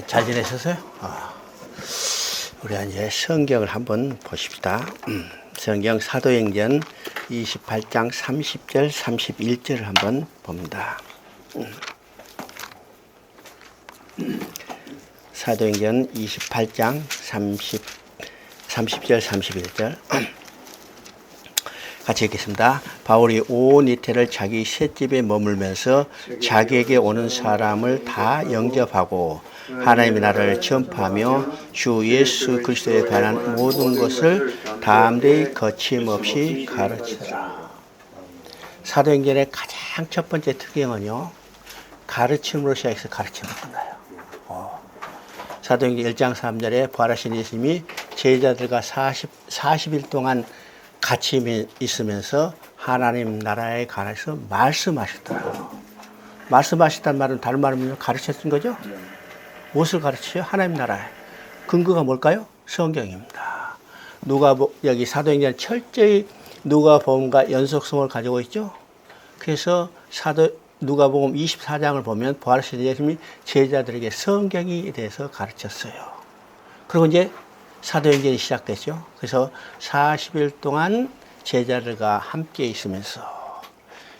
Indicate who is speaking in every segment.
Speaker 1: 잘 지내셨어요? 우리 이제 성경을 한번 보십시다. 성경 사도행전 28장 30절 31절을 한번 봅니다. 사도행전 28장 30절 31절 같이 읽겠습니다. 바울이 온 이태를 자기 셋집에 머물면서 자기에게 오는 사람을 다 영접하고 하나님의 나라를 전파하며 주 예수 그리스도에 관한 모든 것을 담대히 거침없이 가르치더라. 사도행전의 가장 첫 번째 특징은요, 가르침으로 시작해서 가르침으로 끝나요. 사도행전 1장 3절에 부활하신 예수님이 제자들과 40일 동안 같이 있으면서 하나님 나라에 관해서 말씀하셨더라. 말씀하셨다는 말은 다른 말은 가르쳤던 거죠? 무엇을 가르치죠? 하나님 나라에. 근거가 뭘까요? 성경입니다. 여기 사도행전 철저히 누가복음과 연속성을 가지고 있죠. 그래서 누가복음 24장을 보면 부활하신 예수님이 제자들에게 성경에 대해서 가르쳤어요. 그리고 이제 사도행전이 시작됐죠. 그래서 40일 동안 제자들과 함께 있으면서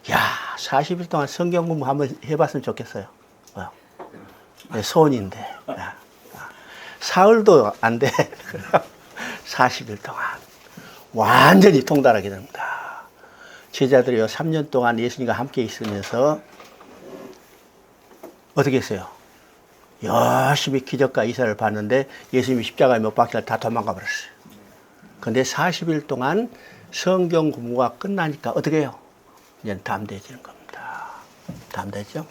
Speaker 1: 40일 동안 성경 공부 한번 해봤으면 좋겠어요. 소원인데 사흘도 안 돼. 40일 동안 완전히 통달하게 됩니다. 제자들이 3년 동안 예수님과 함께 있으면서 어떻게 했어요? 열심히 기적과 이사를 봤는데 예수님이 십자가에 못 박혀서 다 도망가 버렸어요. 그런데 40일 동안 성경 공부가 끝나니까 어떻게 해요? 이제 담대해지는 겁니다. 담대죠?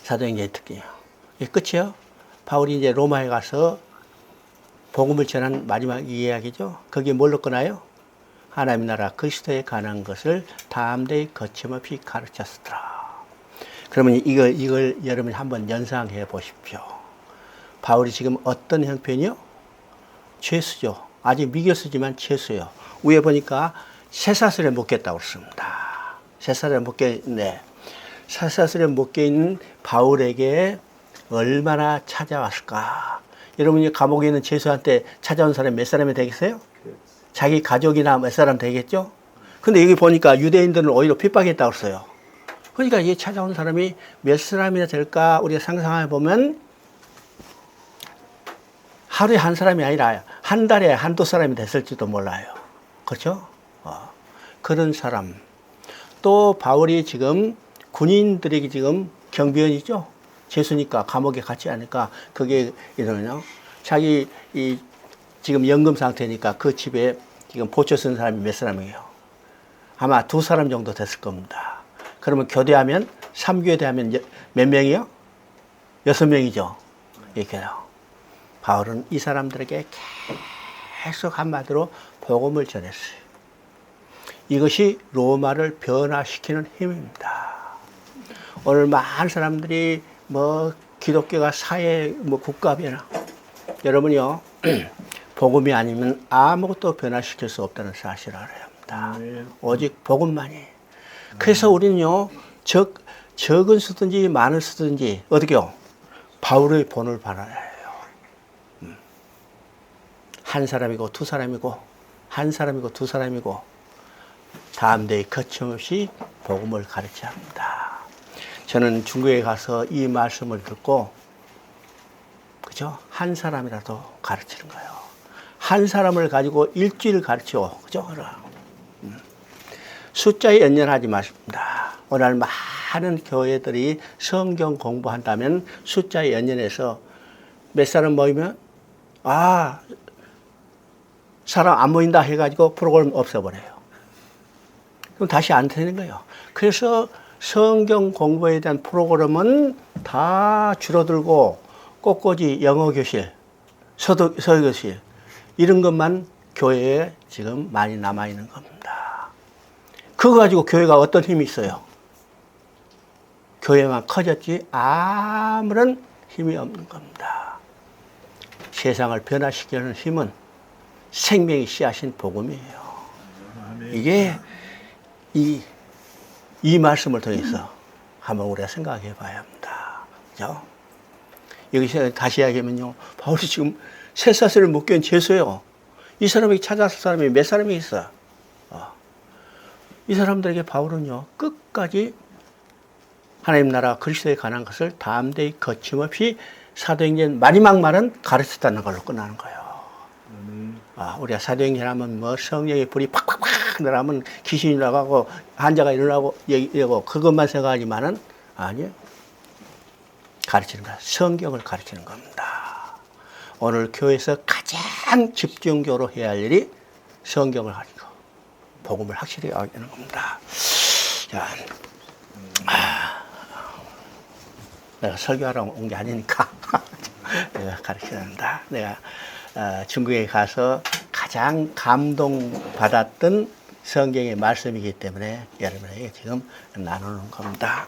Speaker 1: 사도행전의 특징이에요. 이게 끝이에요. 바울이 이제 로마에 가서 복음을 전한 마지막 이야기죠. 거기에 뭘로 끝나요? 하나님 나라 그리스도에 관한 것을 담대히 거침없이 가르쳤더라. 그러면 이걸 여러분이 한번 연상해 보십시오. 바울이 지금 어떤 형편이요? 죄수죠. 아직 미교수지만 죄수요. 위에 보니까 쇠사슬에 묶였다고 그랬습니다. 쇠사슬에 묶여있는데 쇠사슬에 묶여있는 바울에게 얼마나 찾아왔을까? 여러분이 감옥에 있는 죄수한테 찾아온 사람이 몇 사람이 되겠어요? 자기 가족이나 몇 사람 되겠죠? 근데 여기 보니까 유대인들은 오히려 핍박했다고 했어요. 그러니까 이 찾아온 사람이 몇 사람이나 될까? 우리가 상상해 보면 하루에 한 사람이 아니라 한 달에 한두 사람이 됐을지도 몰라요. 그렇죠? 그런 사람. 또 바울이 지금 군인들에게 지금 경비원이죠? 죄수니까 감옥에 갇지 않으니까 그게 이러면요. 자기 지금 연금 상태니까 그 집에 지금 보초 쓴 사람이 몇 사람이에요? 아마 2사람 정도 됐을 겁니다. 그러면 교대하면 3교대하면 몇 명이요? 6명이죠. 이렇게요. 바울은 이 사람들에게 계속 한마디로 복음을 전했어요. 이것이 로마를 변화시키는 힘입니다. 오늘 많은 사람들이 기독교가 사회 국가 변화. 여러분이요. 복음이 아니면 아무것도 변화시킬 수 없다는 사실을 알아야 합니다. 오직 복음만이. 그래서 우리는요, 적은 쓰든지 많은 쓰든지, 어떻게요? 바울의 본을 받아야 해요. 한 사람이고, 2사람이고, 한 사람이고, 2사람이고, 담대히 거침없이 복음을 가르쳐야 합니다. 저는 중국에 가서 이 말씀을 듣고, 그죠? 한 사람이라도 가르치는 거예요. 한 사람을 가지고 일주일 가르쳐, 그죠? 숫자에 연연하지 마십니다. 오늘 많은 교회들이 성경 공부한다면 숫자에 연연해서 몇 사람 모이면 사람 안 모인다 해가지고 프로그램 없애버려요. 그럼 다시 안 되는 거예요. 그래서 성경 공부에 대한 프로그램은 다 줄어들고 꽃꽂이 영어교실, 서교실 이런 것만 교회에 지금 많이 남아있는 겁니다. 그거 가지고 교회가 어떤 힘이 있어요? 교회만 커졌지 아무런 힘이 없는 겁니다. 세상을 변화시키는 힘은 생명이 씨앗인 복음이에요. 이게 이 말씀을 통해서 한번 우리가 생각해 봐야 합니다. 그죠? 여기서 다시 이야기하면요. 바울이 지금 쇠사슬을 묶여온 죄수예요. 이 사람에게 찾아왔을 사람이 몇 사람이 있어? 이 사람들에게 바울은요. 끝까지 하나님 나라 그리스도에 관한 것을 담대히 거침없이 사도행전 마지막 말은 가르쳤다는 걸로 끝나는 거예요. 우리가 사도행전 하면 뭐 성령의 불이 팍팍팍 나가면 귀신이 나가고 환자가 일어나고 얘기하고 그것만 생각하지만은 아니에요. 가르치는 거야. 성경을 가르치는 겁니다. 오늘 교회에서 가장 집중적으로 해야 할 일이 성경을 가르치고 복음을 확실히 알게 하는 겁니다. 자, 내가 설교하러 온 게 아니니까 내가 가르쳐야 한다. 내가 중국에 가서 가장 감동받았던 성경의 말씀이기 때문에 여러분에게 지금 나누는 겁니다.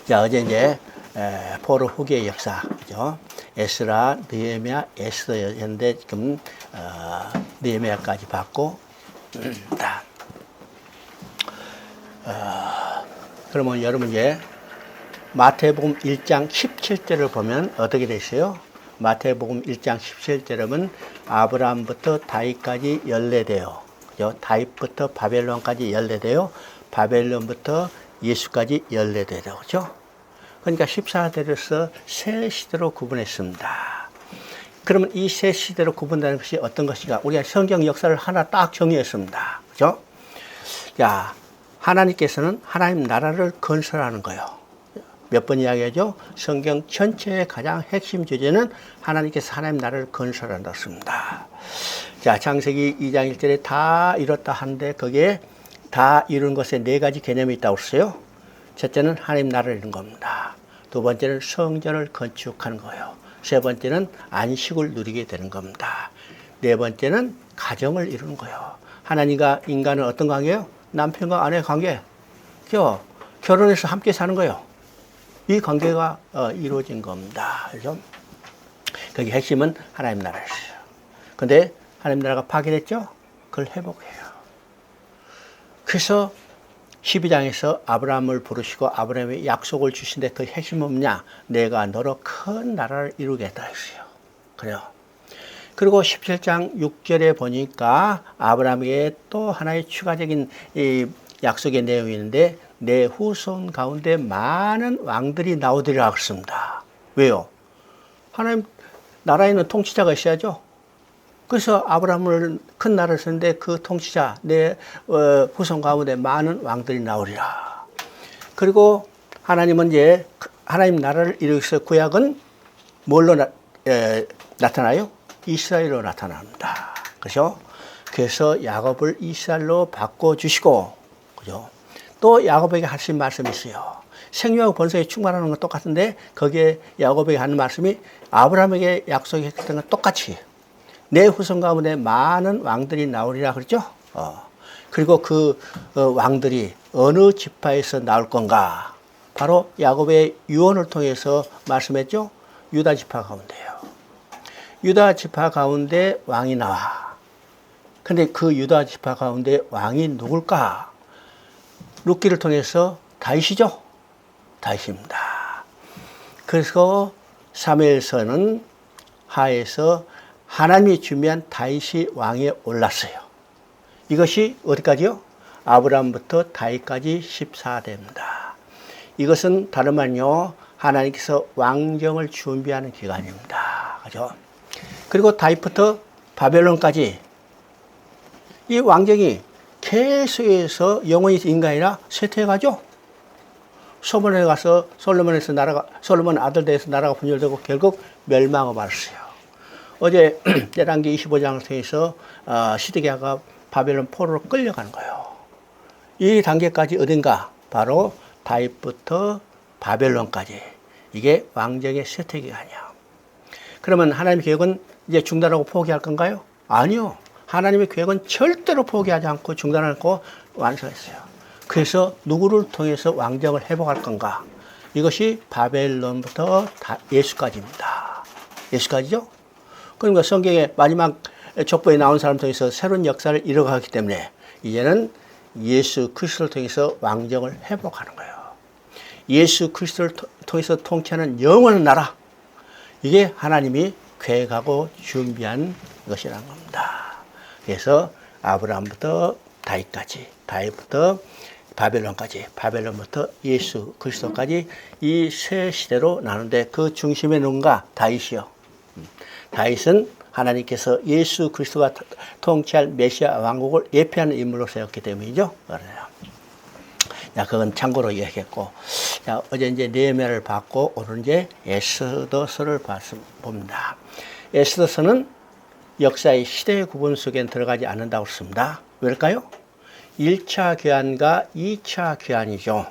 Speaker 1: 자, 어제 이제 포로 후기의 역사, 그죠? 에스라, 느헤미야, 에스더였는데 지금 느헤미야까지 봤고, 그러면 여러분 이제 마태복음 1장 17절을 보면 어떻게 돼 있어요? 마태복음 1장 17절은 아브라함부터 다윗까지 연례돼요. 그죠? 다윗부터 바벨론까지 연례돼요. 바벨론부터 예수까지 연례돼요. 그죠? 그러니까 14대로서 세 시대로 구분했습니다. 그러면 이 세 시대로 구분되는 것이 어떤 것인가? 우리가 성경 역사를 하나 딱 정리했습니다. 그죠? 자, 하나님께서는 하나님 나라를 건설하는 거예요. 몇 번 이야기하죠? 성경 전체의 가장 핵심 주제는 하나님께서 하나님 나라를 건설한다고 했습니다. 자, 창세기 2장 1절에 다 이뤘다 하는데 거기에 다 이룬 것에 네 가지 개념이 있다고 했어요. 첫째는 하나님 나라를 이룬 겁니다. 두 번째는 성전을 건축하는 거예요. 세 번째는 안식을 누리게 되는 겁니다. 네 번째는 가정을 이루는 거예요. 하나님과 인간은 어떤 관계예요? 남편과 아내의 관계. 결혼해서 함께 사는 거예요. 이 관계가 이루어진 겁니다. 그래서 거기 핵심은 하나님 나라였어요. 근데 하나님 나라가 파괴됐죠? 그걸 회복해요. 그래서 12장에서 아브라함을 부르시고 아브라함의 약속을 주신데 그 핵심은 뭐냐? 내가 너로 큰 나라를 이루겠다 했어요. 그래요. 그리고 17장 6절에 보니까 아브라함에게 또 하나의 추가적인 이 약속의 내용이 있는데 내 후손 가운데 많은 왕들이 나오리라 그랬습니다. 왜요? 하나님 나라에는 통치자가 있어야죠. 그래서 아브라함을 큰 나라를 썼는데 그 통치자 내 후손 가운데 많은 왕들이 나오리라. 그리고 하나님은 이제 하나님 나라를 이루기 위해서 구약은 뭘로 나타나요? 이스라엘로 나타납니다. 그죠? 그래서 야곱을 이스라엘로 바꿔주시고, 그죠? 또 야곱에게 하신 말씀이 있어요. 생명과 번성에 충만하는 건 똑같은데 거기에 야곱에게 하는 말씀이 아브라함에게 약속했던 건 똑같이 내 후손 가운데 많은 왕들이 나오리라 그랬죠. 그리고 그 왕들이 어느 지파에서 나올 건가? 바로 야곱의 유언을 통해서 말씀했죠. 유다 지파 가운데요. 유다 지파 가운데 왕이 나와. 근데 그 유다 지파 가운데 왕이 누굴까? 룻기를 통해서 다윗이죠. 다윗입니다. 그래서 사무엘서는 하에서 하나님이 준비한 다윗이 왕에 올랐어요. 이것이 어디까지요? 아브라함부터 다윗까지 14대입니다. 이것은 다름 아니요 하나님께서 왕정을 준비하는 기간입니다. 그죠? 그리고 다윗부터 바벨론까지 이 왕정이 계속해서 영원히 인간이라 쇠퇴해가죠. 솔로몬에 가서 솔로몬 아들 대해서 나라가 분열되고 결국 멸망을 받았어요. 어제 열왕기 25장을 통해서 시드기야가 바벨론 포로로 끌려가는 거예요. 이 단계까지 어딘가? 바로 다윗부터 바벨론까지. 이게 왕정의 쇠퇴 기간이야. 그러면 하나님의 계획은 이제 중단하고 포기할 건가요? 아니요. 하나님의 계획은 절대로 포기하지 않고 중단하지 않고 완성했어요. 그래서 누구를 통해서 왕정을 회복할 건가? 이것이 바벨론부터 예수까지입니다. 예수까지죠? 그러니까 성경의 마지막 족보에 나온 사람 통해서 새로운 역사를 이뤄가기 때문에 이제는 예수 그리스도를 통해서 왕정을 회복하는 거예요. 예수 그리스도를 통해서 통치하는 영원한 나라. 이게 하나님이 계획하고 준비한 것이라는 겁니다. 그래서 아브라함부터 다윗까지, 다윗부터 바벨론까지, 바벨론부터 예수 그리스도까지 이 세 시대로 나누는데 그 중심에 누군가? 다윗이요. 다윗은 하나님께서 예수 그리스도가 통치할 메시아 왕국을 예표하는 인물로 세웠기 때문이죠. 그래요. 자, 그건 참고로 이야기했고, 자, 어제 이제 느헤미야를 봤고, 오늘 이제 에스더서를 봅니다. 에스더서는 역사의 시대 구분 속엔 들어가지 않는다고 했습니다. 왜일까요? 1차 교환과 2차 교환이죠.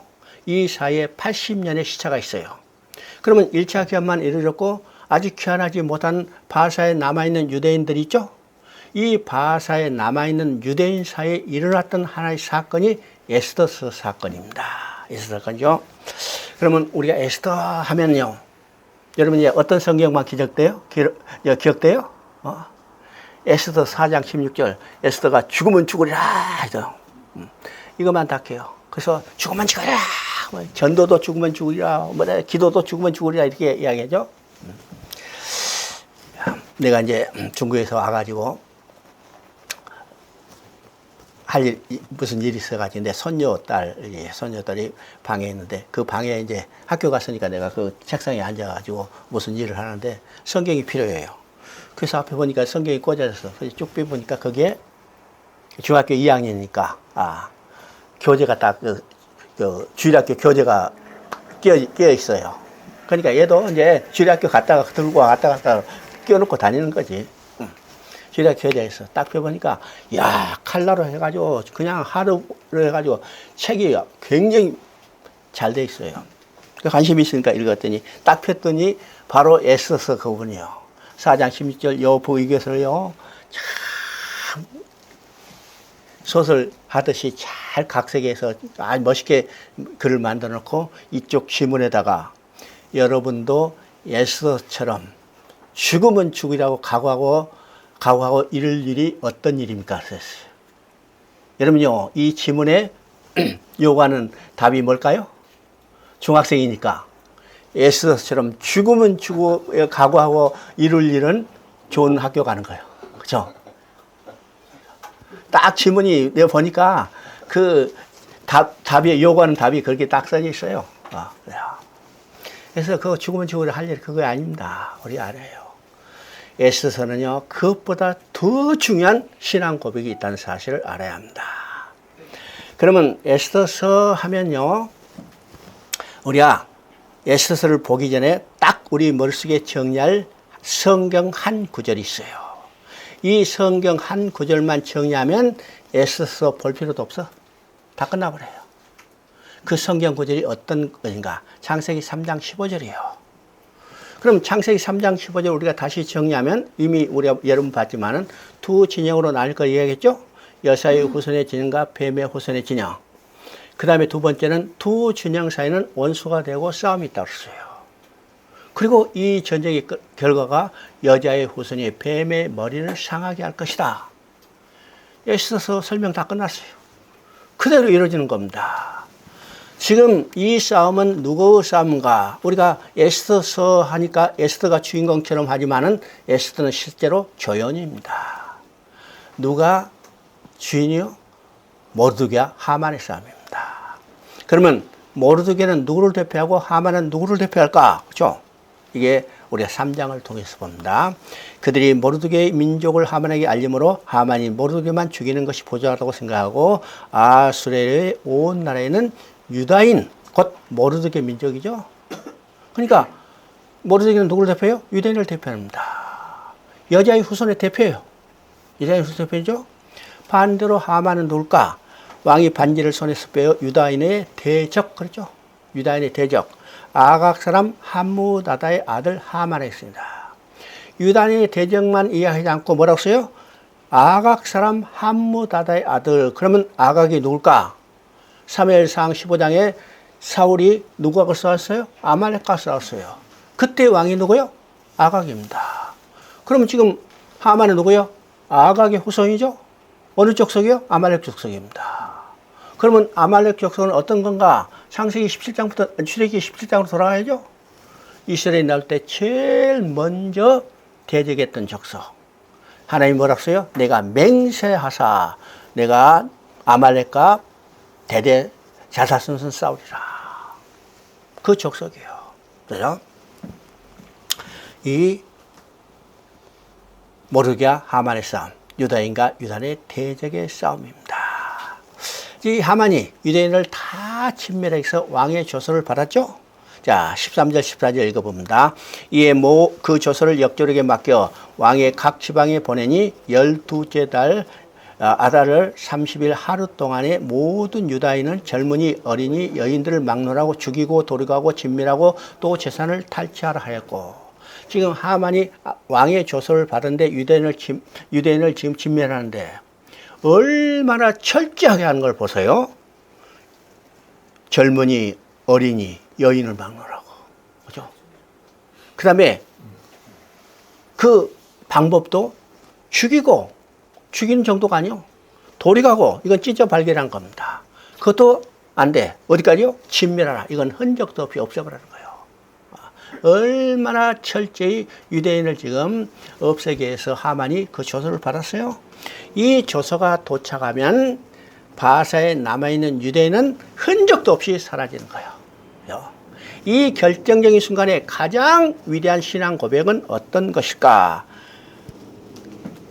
Speaker 1: 이 사이에 80년의 시차가 있어요. 그러면 1차 교환만 이루어졌고 아직 교환하지 못한 바사에 남아있는 유대인들이 있죠. 이 바사에 남아있는 유대인 사이에 일어났던 하나의 사건이 에스더서 사건입니다. 에스더 사건이죠. 그러면 우리가 에스더 하면요, 여러분 이제 어떤 성경만 기억돼요? 에스더 4장 16절, 에스더가 죽으면 죽으리라 하죠. 이것만 닦여요. 그래서 죽으면 죽으리라, 전도도 죽으면 죽으리라, 기도도 죽으면 죽으리라 이렇게 이야기하죠. 내가 이제 중국에서 와가지고 무슨 일이 있어가지고 내 손녀딸이 방에 있는데 그 방에 이제 학교 갔으니까 내가 그 책상에 앉아가지고 무슨 일을 하는데 성경이 필요해요. 그래서 앞에 보니까 성경이 꽂아졌어. 그래서 쭉 빼보니까 거기에 중학교 2학년이니까, 교재가 딱, 주일학교 교재가 끼어 있어요. 그러니까 얘도 이제 주일학교 갔다가 들고 갔다가 끼워놓고 다니는 거지. 주일학교 교재가 있어. 딱 펴보니까, 야, 칼라로 해가지고, 그냥 하루로 해가지고, 책이 굉장히 잘 돼 있어요. 관심이 있으니까 읽었더니, 딱 폈더니, 바로 에스더서 그분이요. 4장 16절 여보이교서를요, 참, 소설 하듯이 잘 각색해서 아주 멋있게 글을 만들어 놓고 이쪽 지문에다가 여러분도 에스더처럼 죽으면 죽으라고 각오하고 이룰 일이 어떤 일입니까? 그랬어요. 여러분요, 이 지문에 요구하는 답이 뭘까요? 중학생이니까 에스더처럼 죽으면 각오하고 이룰 일은 좋은 학교 가는 거예요. 그렇죠? 딱 지문이 내가 보니까 그 답이 요구하는 답이 그렇게 딱 써져 있어요. 그래서 그거 죽으면 죽으려 할 일 그거 아닙니다. 우리 알아요. 에스더서는요, 그것보다 더 중요한 신앙 고백이 있다는 사실을 알아야 합니다. 그러면 에스더서 하면요, 우리가 에스더서를 보기 전에 딱 우리 머릿속에 정리할 성경 한 구절이 있어요. 이 성경 한 구절만 정리하면 에스더서 볼 필요도 없어. 다 끝나버려요. 그 성경 구절이 어떤 것인가? 창세기 3장 15절이에요. 그럼 창세기 3장 15절 우리가 다시 정리하면 이미 우리가 여러분 봤지만은 두 진영으로 나눌 거 이야기했죠? 여사의 후손의 진영과 뱀의 후손의 진영. 그 다음에 두 번째는 두 진영 사이는 원수가 되고 싸움이 있다고 했어요. 그리고 이 전쟁의 결과가 여자의 후손이 뱀의 머리를 상하게 할 것이다. 에스더서 설명 다 끝났어요. 그대로 이루어지는 겁니다. 지금 이 싸움은 누구의 싸움인가? 우리가 에스더서 하니까 에스더가 주인공처럼 하지만은 에스더는 실제로 조연입니다. 누가 주인이요? 모르드게와 하만의 싸움입니다. 그러면 모르드게는 누구를 대표하고 하만은 누구를 대표할까? 그렇죠? 이게 우리가 3장을 통해서 봅니다. 그들이 모르드게의 민족을 하만에게 알림으로 하만이 모르드게만 죽이는 것이 보조하다고 생각하고 아수르의 온 나라에는 유다인, 곧 모르드게 민족이죠. 그러니까 모르드게는 누구를 대표해요? 유다인을 대표합니다. 여자의 후손의 대표예요. 여자의 후손 대표죠. 반대로 하만은 누굴까? 왕이 반지를 손에서 빼어 유다인의 대적, 그렇죠? 유다인의 대적. 아각 사람 함무다다의 아들 하만이었습니다. 유다인의 대적만 이해하지 않고 뭐라고 써요? 아각 사람 함무다다의 아들. 그러면 아각이 누굴까? 사무엘상 15장에 사울이 누구하고 싸웠어요? 아말렉과 싸웠어요. 그때 왕이 누구요? 아각입니다. 그러면 지금 하만은 누구요? 아각의 후손이죠? 어느 족속이요? 아말렉 족속입니다. 그러면 아말렉 족속은 어떤 건가? 창세기 17장부터 출애굽기 17장으로 돌아가야죠. 이스라엘이 나올 때 제일 먼저 대적했던 족속. 하나님 뭐라고 써요? 내가 맹세하사 내가 아말렉과 대대 자사손손 싸우리라. 그 족속이에요. 그죠? 이 모르기야 하만의 싸움, 유다인과 유단의 대적의 싸움입니다. 이 하만이 유대인을 다 진멸해서 왕의 조서를 받았죠. 자, 13절 14절 읽어봅니다. 이에 그 조서를 역졸에게 맡겨 왕의 각 지방에 보내니 12째 달 아달을 30일 하루 동안에 모든 유다인은 젊은이 어린이 여인들을 막론하고 죽이고 도륙하고 진멸하고 또 재산을 탈취하라 하였고, 지금 하만이 왕의 조서를 받은데 유대인을 지금 진멸하는데 얼마나 철저하게 하는 걸 보세요. 젊은이 어린이 여인을 막론하고, 그죠? 그 다음에 그 방법도 죽이는 정도가 아니요. 도륙하고, 이건 찢어 발견한 겁니다. 그것도 안 돼. 어디까지요? 진멸하라. 이건 흔적도 없이 없애버리는 거예요. 얼마나 철저히 유대인을 지금 없애기 위해서 하만이 그 조서를 받았어요. 이 조서가 도착하면 바사에 남아있는 유대인은 흔적도 없이 사라지는 거예요. 이 결정적인 순간에 가장 위대한 신앙 고백은 어떤 것일까?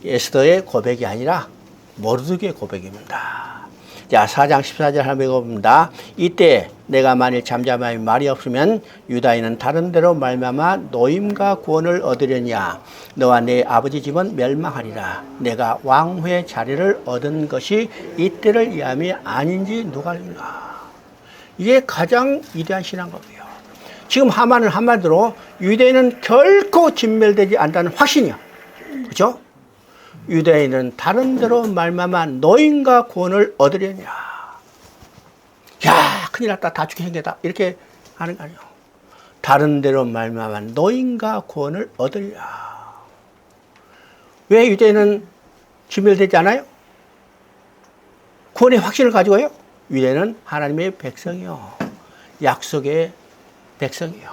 Speaker 1: 에스더의 고백이 아니라 모르드게의 고백입니다. 자, 4장 14절 한번 읽어봅니다. 이때 내가 만일 잠잠하여 말이 없으면 유다인은 다른 데로 말미암아 노임과 구원을 얻으려냐. 너와 내 아버지 집은 멸망하리라. 내가 왕후의 자리를 얻은 것이 이때를 위함이 아닌지 누가 알리라. 이게 가장 위대한 신앙고백이에요. 지금 하만은 한마디로 유대인은 결코 진멸되지 않는다는 확신이야. 그렇죠? 유대인은 다른 데로 말미암아 노임과 구원을 얻으려냐. 야, 큰일 났다. 다 죽게 생겼다. 이렇게 하는 거 아니에요. 다른 데로 말미암아 노임과 구원을 얻으리라. 왜 유대인은 진멸되지 않아요? 구원의 확신을 가지고요. 유대인은 하나님의 백성이요. 약속의 백성이요.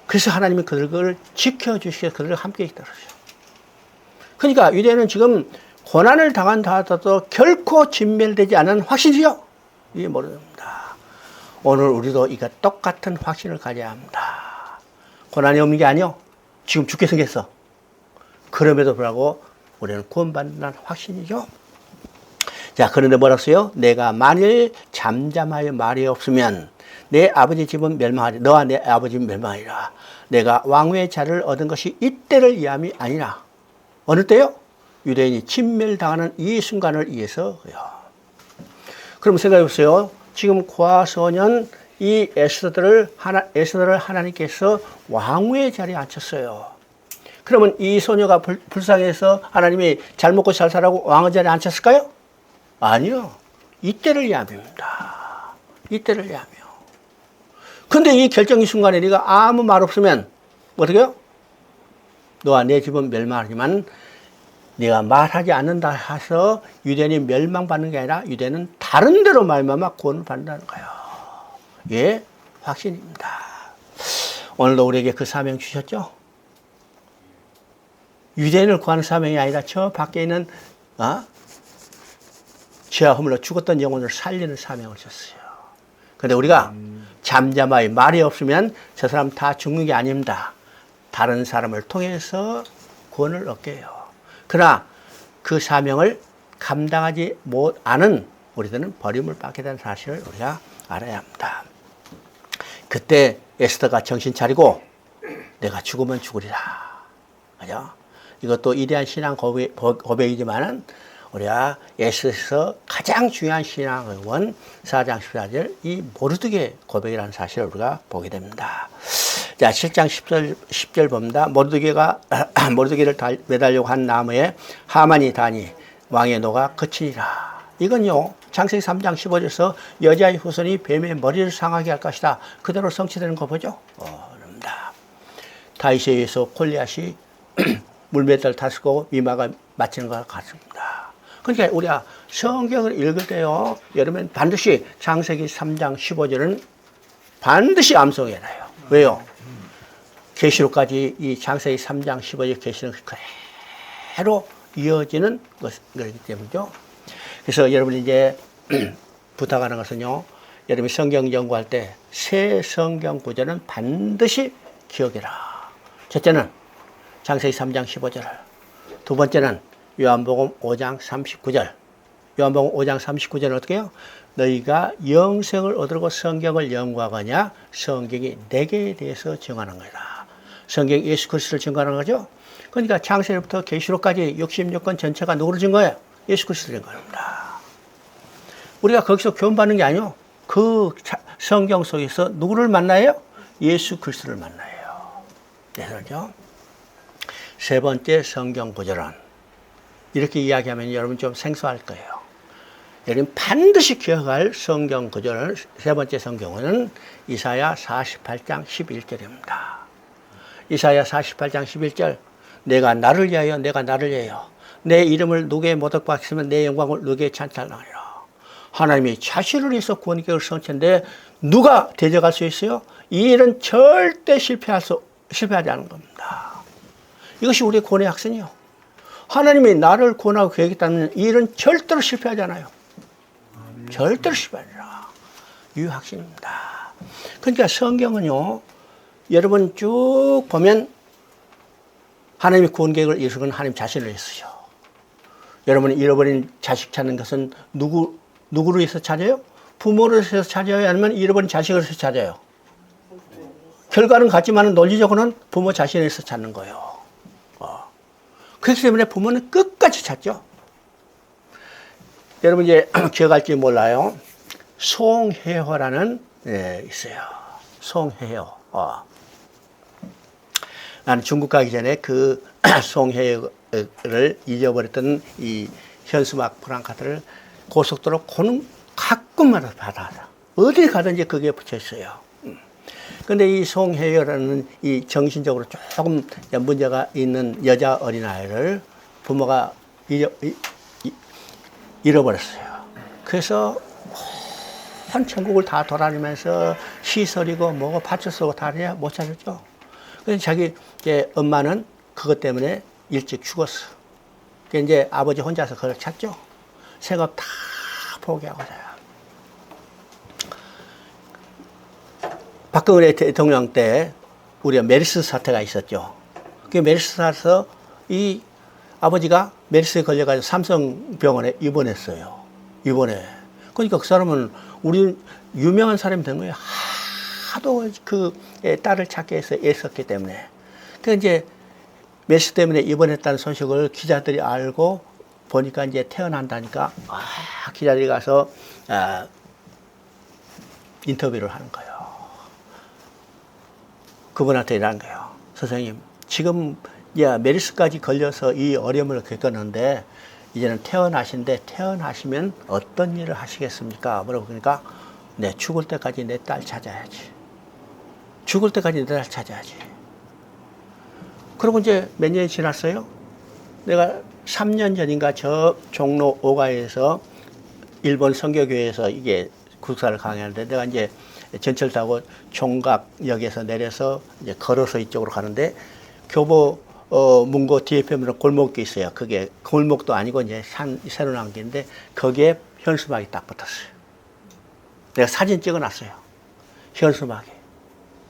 Speaker 1: 그래서 하나님이 그들을 지켜주시고 그들과 함께 있더라고요. 그러니까 유대인은 지금 고난을 당한다 하더라도 결코 진멸되지 않은 확신이요. 이게 모릅니다. 오늘 우리도 이거 똑같은 확신을 가져야 합니다. 고난이 없는 게 아니요. 지금 죽게 생겼어. 그럼에도 불구하고 우리는 구원받는다는 확신이죠. 자, 그런데 뭐라고 써요? 내가 만일 잠잠하여 말이 없으면 내 아버지 집은 멸망하리. 너와 내 아버지 집은 멸망하리라. 내가 왕후의 자리를 얻은 것이 이때를 위함이 아니라. 어느 때요? 유대인이 진멸당하는 이 순간을 위해서요. 그럼 생각해 보세요. 지금 고아소년 이 에스더를 하나님께서 왕후의 자리에 앉혔어요. 그러면 이 소녀가 불쌍해서 하나님이 잘 먹고 잘 살라고 왕의 자리에 앉혔을까요? 아니요. 이때를 위함입니다. 이때를 위함이요. 근데 이 결정의 순간에 네가 아무 말 없으면 어떻게 해요? 너와 내 집은 멸망하지만 네가 말하지 않는다 해서 유대인이 멸망받는 게 아니라 유대인은 다른 데로 말미암아 구원을 받는다는 거예요. 예, 확신입니다. 오늘도 우리에게 그 사명 주셨죠? 유대인을 구하는 사명이 아니라 저 밖에 있는 죄와 허물로 죽었던 영혼을 살리는 사명을 줬어요. 그런데 우리가 잠잠하여 말이 없으면 저 사람 다 죽는 게 아닙니다. 다른 사람을 통해서 구원을 얻게 해요. 그러나 그 사명을 감당하지 못하는 우리들은 버림을 받게 되는 사실을 우리가 알아야 합니다. 그때 에스더가 정신 차리고 내가 죽으면 죽으리라. 그죠? 이것도 위대한 신앙 고백이지만은 우리가 에스더에서 가장 중요한 신앙은 4장 14절 이 모르드게 고백이라는 사실을 우리가 보게 됩니다. 자, 7장 10절 봅니다. 모르드게를 매달려고 한 나무에 하만이 다니 왕의 노가 그치니라. 이건요, 창세기 3장 15절에서 여자의 후손이 뱀의 머리를 상하게 할 것이다. 그대로 성취되는 거 보죠? 그럽니다. 다윗에 의해서 골리앗이 물맷을 다스고 미마가 맞히는 것 같습니다. 그러니까 우리가 성경을 읽을 때요, 여러분 반드시 창세기 3장 15절은 반드시 암송해야 해요. 왜요? 계시록까지 이 창세기 3장 15절 계시록 그대로 이어지는 것이기 때문이죠. 그래서 여러분 이제 부탁하는 것은요, 여러분이 성경 연구할 때 새 성경 구절은 반드시 기억해라. 첫째는 창세기 3장 15절, 두 번째는 요한복음 5장 39절. 요한복음 5장 39절은 어떻게 해요? 너희가 영생을 얻으려고 성경을 연구하거냐? 성경이 내게 대해서 증언하는 거다. 성경 예수 그리스도를 증거하는 거죠. 그러니까 창세기부터 계시록까지 66권 전체가 누구를 증거해요? 예수 그리스도를 증거합니다. 우리가 거기서 교훈받는 게 아니요, 그 성경 속에서 누구를 만나요? 예수 그리스도를 만나요. 그래서죠, 세 번째 성경 구절은 이렇게 이야기하면 여러분 좀 생소할 거예요. 여러분 반드시 기억할 성경 구절은, 세 번째 성경은 이사야 48장 11절입니다. 이사야 48장 11절, 내가 나를 위하여, 내가 나를 위하여 내 이름을 누구의 모독 받으면 내 영광을 누구의 찬탈하리라. 하나님이 자신을 위해서 구원 계획을 성취했는데 누가 대적할 수 있어요? 이 일은 절대 실패하지 않은 겁니다. 이것이 우리의 구원의 학생이요. 하나님이 나를 구원하고 계획했다면 이 일은 절대로 실패하지 않아요. 절대로 실패하지 않아. 이 확신입니다. 그러니까 성경은요, 여러분 쭉 보면 하나님이 구원 계획을 위해서 하나님 자신을 위해서요. 여러분이 잃어버린 자식 찾는 것은 누구를 위해서 찾아요? 부모를 위해서 찾아요? 아니면 잃어버린 자식을 위해서 찾아요? 결과는 같지만 논리적으로는 부모 자신을 위해서 찾는 거예요. 그렇기 때문에 부모는 끝까지 찾죠. 여러분 이제 기억할지 몰라요. 송혜호라는 있어요. 송혜호. 나는 중국 가기 전에 그 송혜호를 잊어버렸던 이 현수막 프랑카드를 고속도로 가끔마다 받아서 어디 가든지 그게 붙여 있어요. 근데 이 송혜여라는 이 정신적으로 조금 문제가 있는 여자 어린아이를 부모가 잃어버렸어요. 그래서 온 전국을 다 돌아다니면서 시설이고 뭐고 파출소고 다 해야 못 찾았죠. 그래서 자기 이제 엄마는 그것 때문에 일찍 죽었어. 그래서 이제 아버지 혼자서 그걸 찾죠. 생업 다 포기하고서요. 박근혜 대통령 때 우리가 메르스 사태가 있었죠. 그 메르스 사태에서 이 아버지가 메르스에 걸려가지고 삼성병원에 입원했어요. 입원해. 그러니까 그 사람은 우리 유명한 사람이 된 거예요. 하도 그 딸을 찾기 위해서 애썼기 때문에. 그 이제 메르스 때문에 입원했다는 소식을 기자들이 알고 보니까 이제 태어난다니까 기자들이 가서 인터뷰를 하는 거예요. 그분한테 이러는 거예요. 선생님, 지금 메르스까지 걸려서 이 어려움을 겪었는데 이제는 태어나신데 태어나시면 어떤 일을 하시겠습니까? 물어보니까 네, 죽을 때까지 내 딸 찾아야지. 죽을 때까지 내 딸 찾아야지. 그리고 이제 몇 년이 지났어요. 내가 3년 전인가 저 종로 오가에서 일본 선교교회에서 이게 국사를 강의하는데 내가 이제 전철 타고 종각역에서 내려서 이제 걸어서 이쪽으로 가는데 교보 문고 뒤에 펴면 골목이 있어요. 그게 골목도 아니고 이제 산 새로 나온 길인데 거기에 현수막이 딱 붙었어요. 내가 사진 찍어놨어요. 현수막에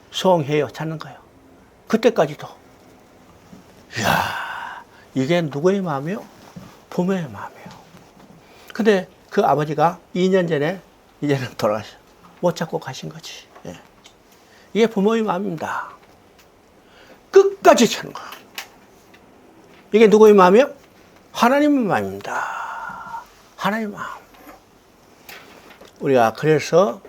Speaker 1: 송혜요 찾는 거예요. 그때까지도. 이야, 이게 누구의 마음이요? 부모의 마음이요. 근데 그 아버지가 2년 전에 이제는 돌아가셨어요. 못 찾고 가신 거지. 예. 이게 부모의 마음입니다. 끝까지 찾는 거예요. 이게 누구의 마음이요? 하나님의 마음입니다. 하나님의 마음. 우리가 그래서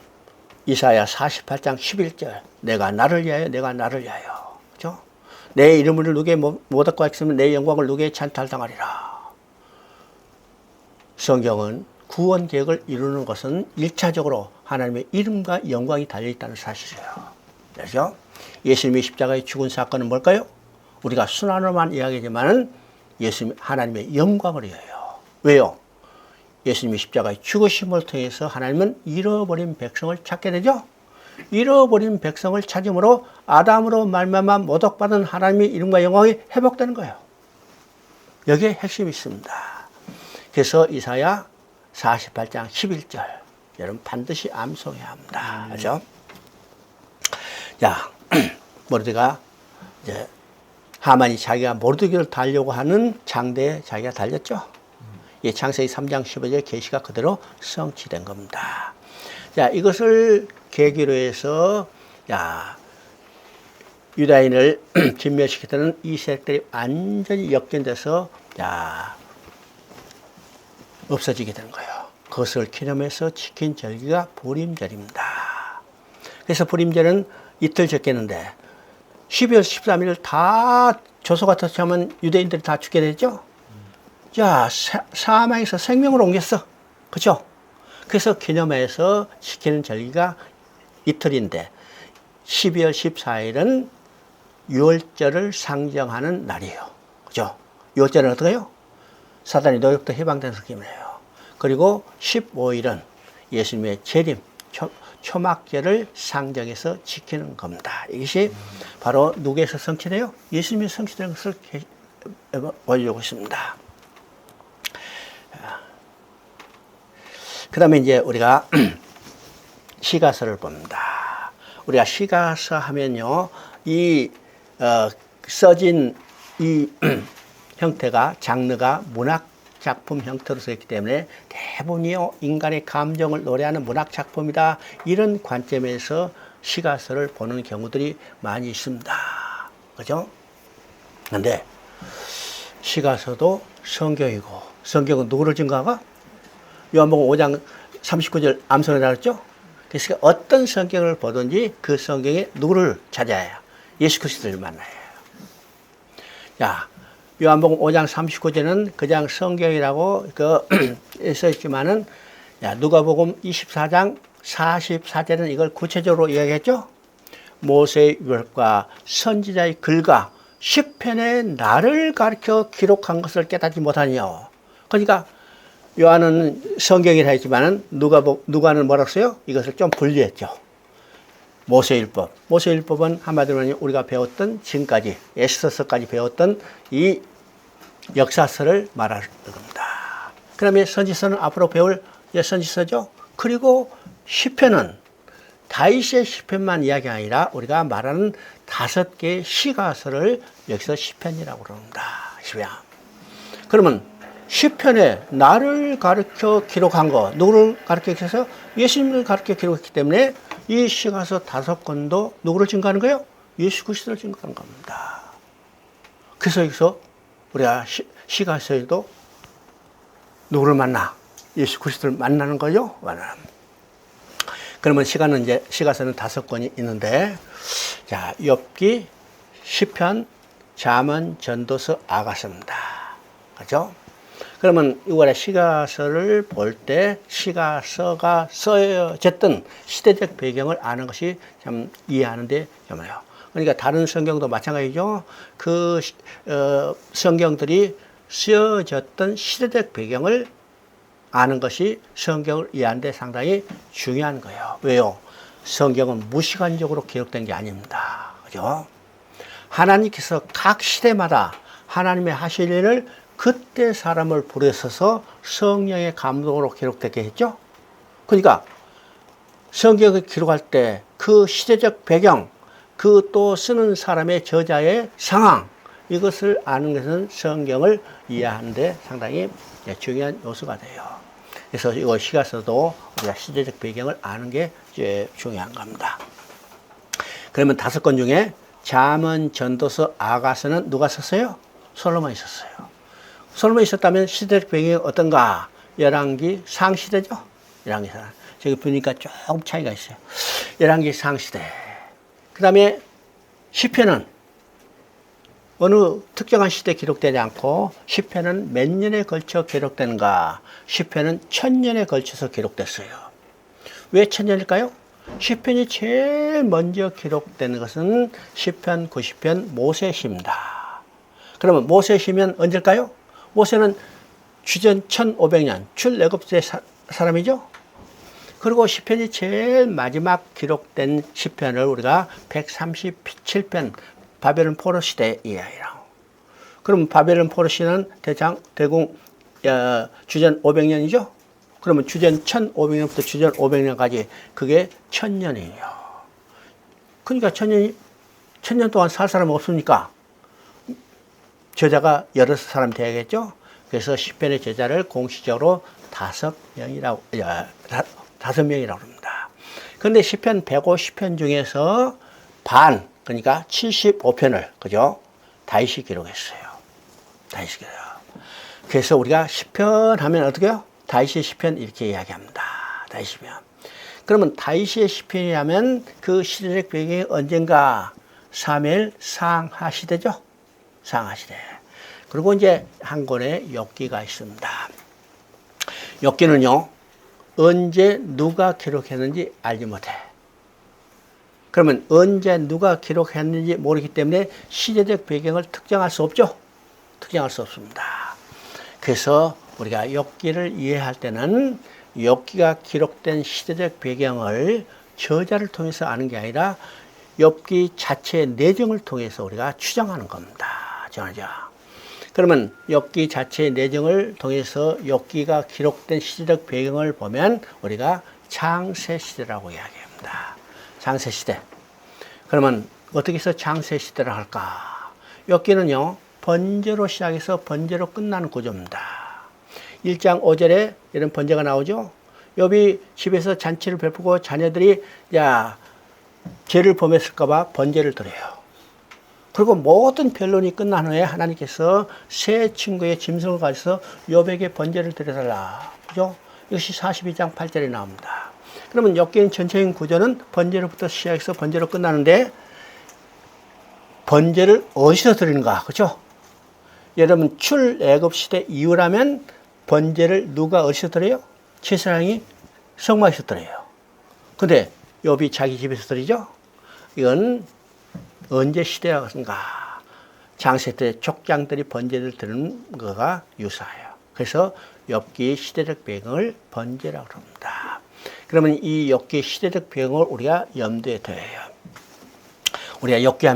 Speaker 1: 이사야 48장 11절 내가 나를 위하여 내가 나를 위하여 그렇죠? 내 이름을 누구에 못 얻고 있으면 내 영광을 누구에 찬탈당하리라. 성경은 구원 계획을 이루는 것은 1차적으로 하나님의 이름과 영광이 달려있다는 사실이에요. 그래서 예수님이 십자가에 죽은 사건은 뭘까요? 우리가 순환으로만 이야기하지만 예수님 하나님의 영광을 위하여. 왜요? 예수님이 십자가의 죽으심을 통해서 하나님은 잃어버린 백성을 찾게 되죠. 잃어버린 백성을 찾음으로 아담으로 말미암아 모독받은 하나님의 이름과 영광이 회복되는 거예요. 여기에 핵심이 있습니다. 그래서 이사야 48장 11절 여러분 반드시 암송해야 합니다. 그렇죠? 자, 모르드가 이제 하만이 자기가 모르드기를 달려고 하는 장대에 자기가 달렸죠. 이 창세기 3장 15절 계시가 그대로 성취된 겁니다. 자, 이것을 계기로 해서 유다인을 진멸시켰다는 이 세력들이 완전히 역전돼서 없어지게 되는 거예요. 그것을 기념해서 지킨 절기가 부림절입니다. 그래서 부림절은 이틀 적겠는데 12월 13일 다 조소가 터치하면 유대인들이 다 죽게 되죠. 자, 사망에서 생명으로 옮겼어. 그죠? 그래서 기념해서 지키는 절기가 이틀인데 12월 14일은 유월절을 상정하는 날이에요. 그죠? 유월절은 어떻게 해요? 사단의 노역도 해방된 느낌이에요. 그리고 15일은 예수님의 재림, 초막절을 상정해서 지키는 겁니다. 이것이 바로 누구에서 성취돼요? 예수님이 성취된 것을 보여주고 있습니다. 그 다음에 이제 우리가 시가서를 봅니다. 우리가 시가서 하면요, 써진 이 형태가, 장르가 문학 작품 형태로 써 있기 때문에 대부분이요, 인간의 감정을 노래하는 문학 작품이다. 이런 관점에서 시가서를 보는 경우들이 많이 있습니다. 그죠? 근데 시가서도 성경이고, 성경은 누구를 증거하고? 요한복음 5장 39절 암송에 나왔죠? 그래서 어떤 성경을 보든지 그 성경에 누구를 찾아야 해요? 예수 그리스도를 만나야 해요. 자, 요한복음 5장 39절은 그냥 성경이라고 써 있지만은, 누가복음 24장 44절은 이걸 구체적으로 이야기했죠? 모세의 율법과 선지자의 글과 시편의 나를 가르쳐 기록한 것을 깨닫지 못하니요. 그러니까 요한은 성경이라 했지만은 누가는 뭐라고 써요? 이것을 좀 분리했죠. 모세율법. 모세율법은 한마디로 우리가 배웠던 지금까지 에스더서까지 배웠던 이 역사서를 말하는 겁니다. 그다음에 선지서는 앞으로 배울 선지서죠. 그리고 시편은 다윗의 시편만 이야기가 아니라 우리가 말하는 5개의 시가서를 여기서 시편이라고 그럽니다. 시편. 그러면 시편에 나를 가르쳐 기록한 거, 누구를 가르쳐 기록해서 예수님을 가르쳐 기록했기 때문에 이 시가서 5권도 누구를 증거하는 거예요? 예수 그리스도를 증거하는 겁니다. 그래서 여기서 우리가 시가서에도 누구를 만나? 예수 그리스도를 만나는 거죠? 그러면 시가서는 5권이 있는데, 자, 욥기, 시편, 잠언, 전도서, 아가서입니다. 그죠? 그러면 이번에 시가서를 볼 때 시가서가 써졌던 시대적 배경을 아는 것이 참 이해하는데 좋아요. 그러니까 다른 성경도 마찬가지죠. 그 성경들이 쓰여졌던 시대적 배경을 아는 것이 성경을 이해하는 데 상당히 중요한 거예요. 왜요? 성경은 무시간적으로 기록된 게 아닙니다. 그죠? 하나님께서 각 시대마다 하나님의 하실 일을 그때 사람을 부르셔서 성령의 감동으로 기록되게 했죠. 그러니까 성경을 기록할 때 그 시대적 배경, 그 또 쓰는 사람의 저자의 상황, 이것을 아는 것은 성경을 이해하는 데 상당히 중요한 요소가 돼요. 그래서 이거 시가서도 우리가 시대적 배경을 아는 게 중요한 겁니다. 그러면 5권 중에 잠언, 전도서, 아가서는 누가 썼어요? 솔로몬이 썼어요. 솔로몬이 있었다면 시대적 배경이 어떤가? 열왕기 상시대죠? 열왕기 상. 저기 보니까 조금 차이가 있어요. 열왕기 상시대. 그 다음에 시편은 어느 특정한 시대에 기록되지 않고 시편은 몇 년에 걸쳐 기록되는가? 시편은 1000년에 걸쳐서 기록됐어요. 왜 1000년일까요? 시편이 제일 먼저 기록된 것은 시편, 90편, 모세시입니다. 그러면 모세시면 언제일까요? 모세는 주전 1500년 출애굽때 사람이죠. 그리고 시편이 제일 마지막 기록된 시편을 우리가 137편 바벨론 포로 시대 이야기라고. 그럼 바벨론 포로 시대는 대공 주전 500년이죠. 그러면 주전 1500년부터 주전 500년까지 그게 1000년이에요. 그러니까 1000년 동안 살 사람 없으니까 저자가 여러 사람 돼야겠죠. 그래서 시편의 저자를 공식적으로 5명이라고 합니다. 그런데 시편 150편 중에서 반, 그러니까 75편을 그죠? 다윗이 기록했어요. 다윗이 기록. 그래서 우리가 시편 하면 어떻게 해요? 다윗의 시편 이렇게 이야기합니다. 다윗 시편. 그러면 다윗의 시편이라면 그 시대적 배경이 언젠가 사무엘 상하 시대죠. 상하 시대. 그리고 이제 한 권의 욥기가 있습니다. 욥기는요, 언제 누가 기록했는지 알지 못해. 그러면 언제 누가 기록했는지 모르기 때문에 시대적 배경을 특정할 수 없죠. 특정할 수 없습니다. 그래서 우리가 욥기를 이해할 때는 욥기가 기록된 시대적 배경을 저자를 통해서 아는 게 아니라 욥기 자체의 내정을 통해서 우리가 추정하는 겁니다. 정하죠. 그러면 욥기 자체의 내정을 통해서 욥기가 기록된 시대적 배경을 보면 우리가 창세시대라고 이야기합니다. 창세시대. 그러면 어떻게 해서 창세시대를 할까? 욥기는요, 번제로 시작해서 번제로 끝나는 구조입니다. 1장 5절에 이런 번제가 나오죠. 욥이 집에서 잔치를 베푸고 자녀들이 죄를 범했을까 봐 번제를 드려요. 그리고 모든 변론이 끝난 후에 하나님께서 세 친구의 짐승을 가져서 욥에게 번제를 드려달라. 그죠? 이것이 42장 8절에 나옵니다. 그러면 욥기의 전체적인 구조는 번제로부터 시작해서 번제로 끝나는데 번제를 어디서 드리는가? 그죠? 여러분 출애굽 시대 이후라면 번제를 누가 어디서 드려요? 제사장이 성막에서 드려요. 근데 욥이 자기 집에서 드리죠? 이건 언제 시대였는가? 장세 때 족장들이 번제를 드리는 거가 유사해요. 그래서 욥기의 시대적 배경을 번제라고 합니다. 그러면 이 욥기의 시대적 배경을 우리가 염두에 둬야 해요. 우리가 욥기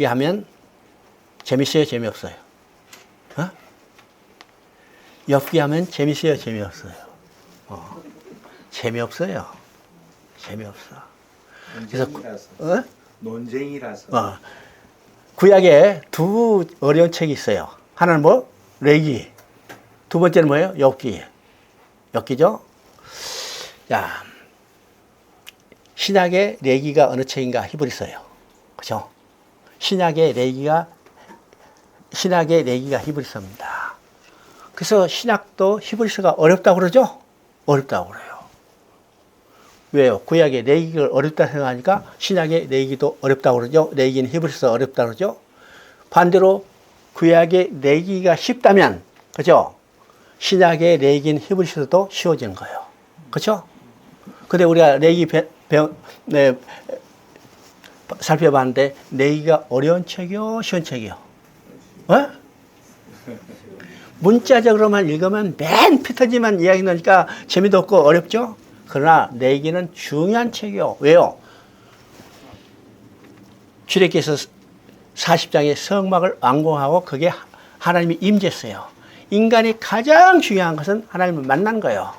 Speaker 1: 하면 재밌어요, 재미없어요? 엽기 하면 재밌어요, 재미없어요? 재미없어요. 재미없어. 그래서 논쟁이라서. 구약에 두 어려운 책이 있어요. 하나는 뭐? 레기. 두 번째는 뭐예요? 엽기. 엽기죠? 자, 신약의 레기가 어느 책인가? 히브리서예요. 그죠? 신약의 레기가 히브리서입니다. 그래서 신약도 히브리서가 어렵다고 그러죠? 어렵다고 그래요. 왜요? 구약의 레위기를 어렵다 생각하니까 신약의 레위기도 어렵다고 그러죠? 레위기는 히브리서 어렵다고 그러죠? 반대로 구약의 레위기가 쉽다면, 그죠? 신약의 레위기는 히브리서도 쉬워지는 거예요. 그렇죠? 근데 우리가 레위기 살펴봤는데 레위기가 어려운 책이요? 쉬운 책이요? 문자적으로만 읽으면 맨 피터지만 이야기 나니까 재미도 없고 어렵죠? 그러나 레위기는 중요한 책이요. 왜요? 출애굽기에서 40장의 성막을 완공하고 그게 하나님이 임재했어요. 인간이 가장 중요한 것은 하나님을 만나는 거예요.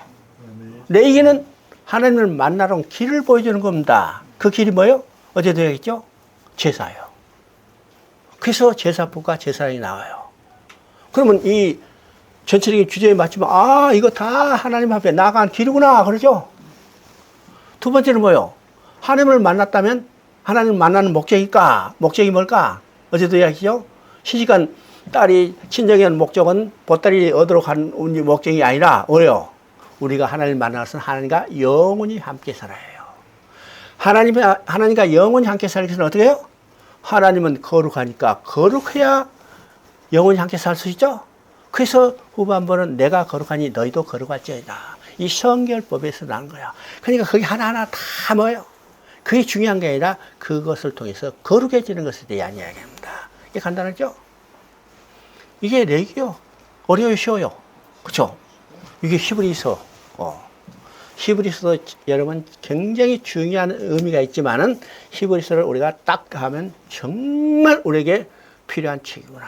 Speaker 1: 레위기는 하나님을 만나러 온 길을 보여주는 겁니다. 그 길이 뭐예요? 어제도 얘기했죠? 제사예요. 그래서 제사법과 제사장이 나와요. 그러면 이 전체적인 주제에 맞추면 이거 다 하나님 앞에 나아간 길이구나 그러죠. 두 번째는 뭐예요? 하나님을 만났다면 하나님을 만나는 목적이 뭘까? 어제도 이야기죠. 시집간 딸이 친정에 한 목적은 보따리 얻으러 간 목적이 아니라 뭐예요? 우리가 하나님을 만나서는 하나님과 영원히 함께 살아야 해요. 하나님과 영원히 함께 살기 위해서는 어떻게 해요? 하나님은 거룩하니까 거룩해야 영원히 함께 살 수 있죠. 그래서 후반부는 내가 거룩하니 너희도 거룩할지어다. 이 성결법에서 난 거야. 그러니까 그게 하나하나 다 뭐예요? 그게 중요한 게 아니라 그것을 통해서 거룩해지는 것에 대한 이야기입니다. 이게 간단하죠? 이게 레위기요. 어려워요, 쉬워요? 그쵸? 이게 히브리서. 히브리서도 여러분 굉장히 중요한 의미가 있지만은 히브리서를 우리가 딱 하면 정말 우리에게 필요한 책이구나.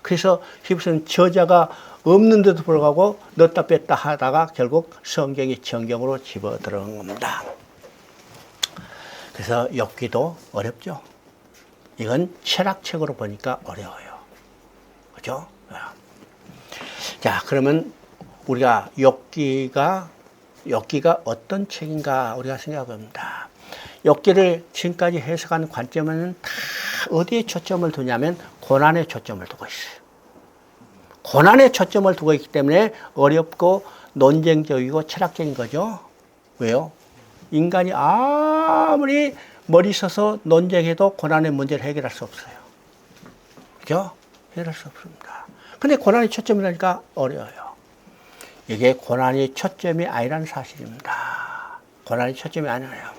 Speaker 1: 그래서 히브리서는 저자가 없는데도 불구하고 넣었다 뺐다 하다가 결국 성경이 정경으로 집어들어온 겁니다. 그래서 욥기도 어렵죠. 이건 철학책으로 보니까 어려워요. 그죠? 자, 그러면 우리가 욥기가 어떤 책인가 우리가 생각해 봅니다. 욥기를 지금까지 해석한 관점은 다 어디에 초점을 두냐면 고난에 초점을 두고 있어요. 고난에 초점을 두고 있기 때문에 어렵고 논쟁적이고 철학적인 거죠. 왜요? 인간이 아무리 머리 써서 논쟁해도 고난의 문제를 해결할 수 없어요. 그죠? 해결할 수 없습니다. 근데 고난이 초점이라니까 어려워요. 이게 고난이 초점이 아니라는 사실입니다. 고난이 초점이 아니에요.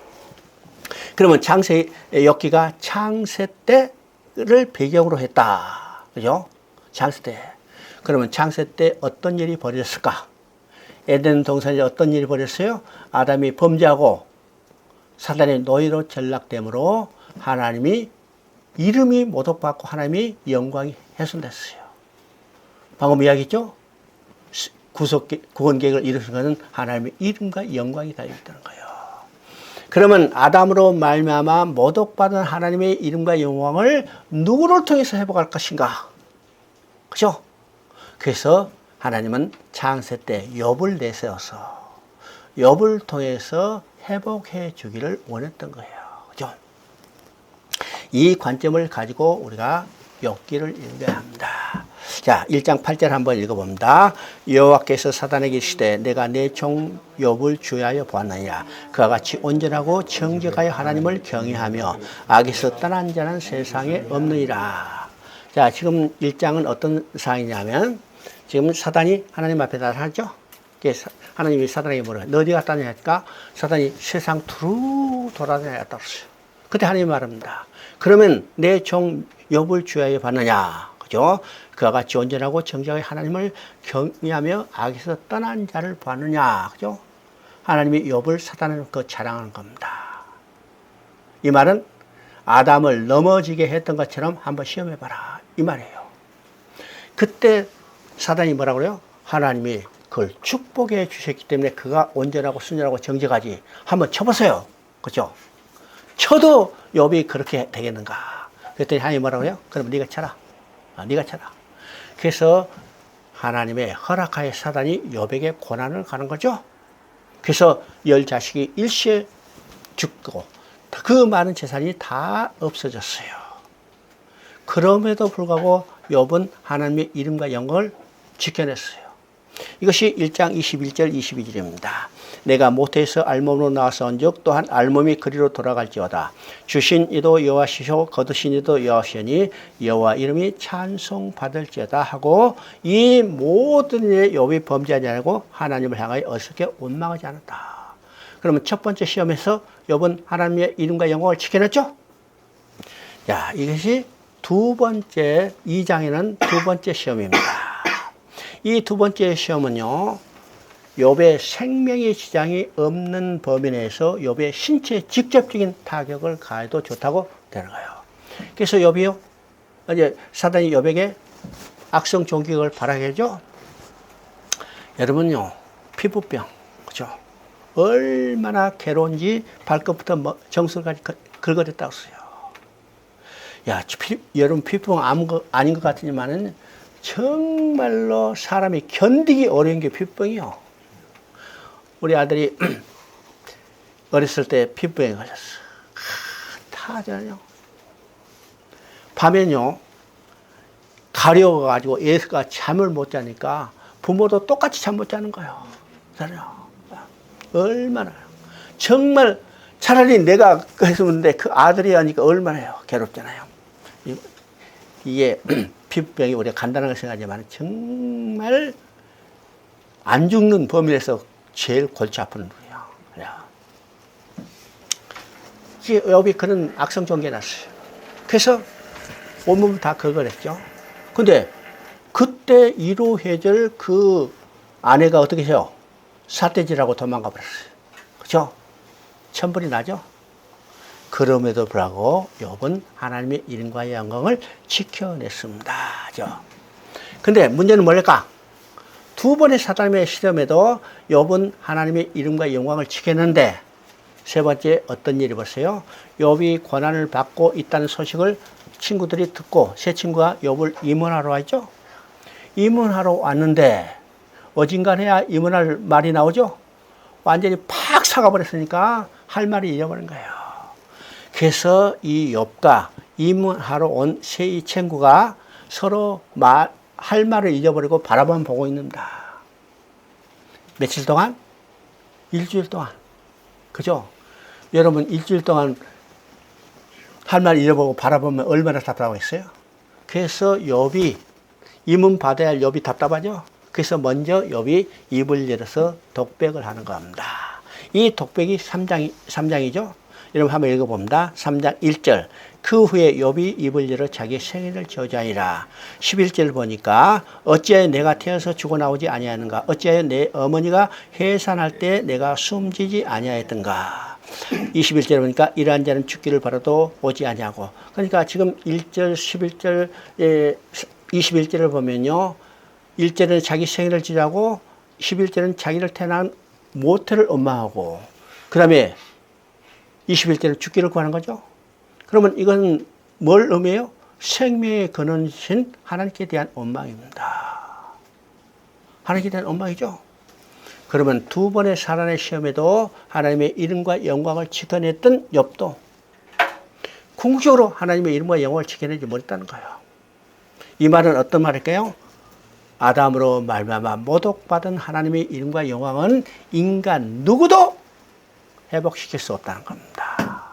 Speaker 1: 그러면 욥기가 창세 때를 배경으로 했다. 그죠? 창세 때. 그러면 창세 때 어떤 일이 벌어졌을까? 에덴 동산에 어떤 일이 벌어졌어요? 아담이 범죄하고 사단의 노예로 전락되므로 하나님이 이름이 모독받고 하나님이 영광이 훼손됐어요. 방금 이야기했죠? 구원 계획을 이루신 것은 하나님의 이름과 영광이 달려있다는 거예요. 그러면 아담으로 말미암아 모독받은 하나님의 이름과 영광을 누구를 통해서 회복할 것인가? 그죠? 그래서 하나님은 창세 때 욥을 내세워서 욥을 통해서 회복해 주기를 원했던 거예요. 그죠? 이 관점을 가지고 우리가 욥기를 읽어야 합니다. 자, 1장 8절 한번 읽어봅니다. 여호와께서 사단에게 이르시되 내가 내 종 욥을 주의하여 보았느니라. 그와 같이 온전하고 정직하여 하나님을 경외하며 악에서 떠난 자는 세상에 없느니라. 자, 지금 1장은 어떤 상황이냐면 지금 사단이 하나님 앞에 나타났죠. 하나님이 사단에게 뭐라 너 어디 갔다 왔냐니까 사단이 세상 두루 돌아다녔다 그랬어요. 그때 하나님이 말합니다. 그러면 내 종 욥을 주의하여 봤느냐. 그죠? 그와 같이 온전하고 정직하게 하나님을 경외하며 악에서 떠난 자를 봤느냐. 그죠? 하나님이 욥을 사단에 놓고 자랑하는 겁니다. 이 말은 아담을 넘어지게 했던 것처럼 한번 시험해봐라. 이 말이에요. 그때 사단이 뭐라고 그래요? 하나님이 그걸 축복해 주셨기 때문에 그가 온전하고 순전하고 정직하지. 한번 쳐보세요. 그죠? 쳐도 욥이 그렇게 되겠는가? 그랬더니 하나님이 뭐라고 해요? 그럼 네가 쳐라. 네가 쳐라. 그래서 하나님의 허락하에 사단이 욥에게 고난을 가는 거죠. 그래서 10 자식이 일시에 죽고 그 많은 재산이 다 없어졌어요. 그럼에도 불구하고 욥은 하나님의 이름과 영광을 지켜냈어요. 이것이 1장 21절 22절입니다. 내가 모태에서 알몸으로 나왔은즉 또한 알몸이 그리로 돌아갈지어다. 주신 이도 여호와시요 거두신 이도 여호와시니 여호와 이름이 찬송받을지어다 하고 이 모든 일에 욥이 범죄하지 않고 하나님을 향하여 어설프게 원망하지 않았다. 그러면 첫 번째 시험에서 욥은 하나님의 이름과 영광을 지켜냈죠. 자, 이것이 두 번째 2장에는 두 번째 시험입니다. 이 두 번째 시험은요, 욥의 생명의 지장이 없는 범위 내에서 욥의 신체에 직접적인 타격을 가해도 좋다고 되는 거예요. 그래서 욥이요, 이제 사단이 욥에게 악성 종격을 바라게 하죠. 여러분요, 피부병, 그죠? 얼마나 괴로운지 발끝부터 정수까지 긁어댔다고 써요. 야, 여러분 피부병 아닌 것 같지만은 정말로 사람이 견디기 어려운 게 피부병이요. 우리 아들이 어렸을 때 피부병에 걸렸어. 타잖아요. 밤에는요, 가려워가지고 애가 잠을 못 자니까 부모도 똑같이 잠 못 자는 거예요. 얼마나. 정말 차라리 내가 했었는데 그 아들이 하니까 얼마나 괴롭잖아요. 이게 피부병이 우리가 간단한 걸 생각하지만 정말 안 죽는 범위에서 제일 골치 아픈 거예요. 욥이 그런 악성 종교 났어요. 그래서 온몸을 다 긁어냈죠. 근데 그때 이루해질 그 아내가 어떻게 해요? 삿대질하고 도망가 버렸어요. 그죠? 천불이 나죠? 그럼에도 불구하고 욥은 하나님의 이름과 영광을 지켜냈습니다. 근데 문제는 뭘까? 두 번의 사단의 시험에도 욥은 하나님의 이름과 영광을 지켰는데 세 번째 어떤 일이 벌어요? 욥이 고난을 받고 있다는 소식을 친구들이 듣고 세 친구가 욥을 임원하러 왔죠. 임원하러 왔는데 어딘가해야 임원할 말이 나오죠. 완전히 팍 사가버렸으니까 할 말이 잃어버린 거예요. 그래서 이 욥과 임원하러 온 세 친구가 서로 할 말을 잊어버리고 바라만 보고 있는다. 며칠 동안? 일주일 동안. 그죠? 여러분 일주일 동안 할 말 잃어보고 바라보면 얼마나 답답하겠어요? 그래서 욥이 임은 받아야 할 욥이 답답하죠? 그래서 먼저 욥이 입을 열어서 독백을 하는 겁니다. 이 독백이 3장이죠? 여러분 한번 읽어봅니다. 3장 1절. 그 후에 욥이 입을 열어 자기 생애를 저주하니라. 11절 보니까 어찌하여 내가 태어서 죽어나오지 아니하는가? 어찌하여 내 어머니가 해산할 때 내가 숨지지 아니하였던가? 21절 보니까 이러한 자는 죽기를 바라도 오지 아니하고. 그러니까 지금 1절, 11절, 21절을 보면요. 1절은 자기 생애를 지하고 11절은 자기를 태어난 모태를 원망하고 그 다음에 21절은 죽기를 구하는 거죠. 그러면 이건 뭘 의미해요? 생명의 근원이신 하나님께 대한 원망입니다. 하나님께 대한 원망이죠. 그러면 두 번의 사단의 시험에도 하나님의 이름과 영광을 지켜냈던 욥도 궁극적으로 하나님의 이름과 영광을 지켜내지 못했다는 거예요. 이 말은 어떤 말일까요? 아담으로 말미암아 모독받은 하나님의 이름과 영광은 인간 누구도 회복시킬 수 없다는 겁니다.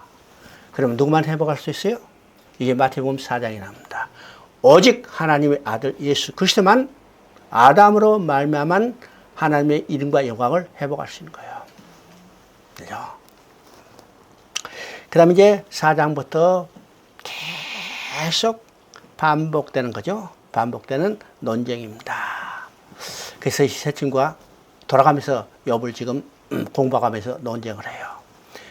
Speaker 1: 그럼 누구만 회복할 수 있어요? 이게 마태복음 4장에 나옵니다. 오직 하나님의 아들 예수 그리스도만 아담으로 말미암은 하나님의 이름과 영광을 회복할 수 있는 거예요. 그죠? 그 다음에 이제 4장부터 계속 반복되는 거죠. 반복되는 논쟁입니다. 그래서 이 세 친구가 돌아가면서 욥을 지금 공부하면서 논쟁을 해요.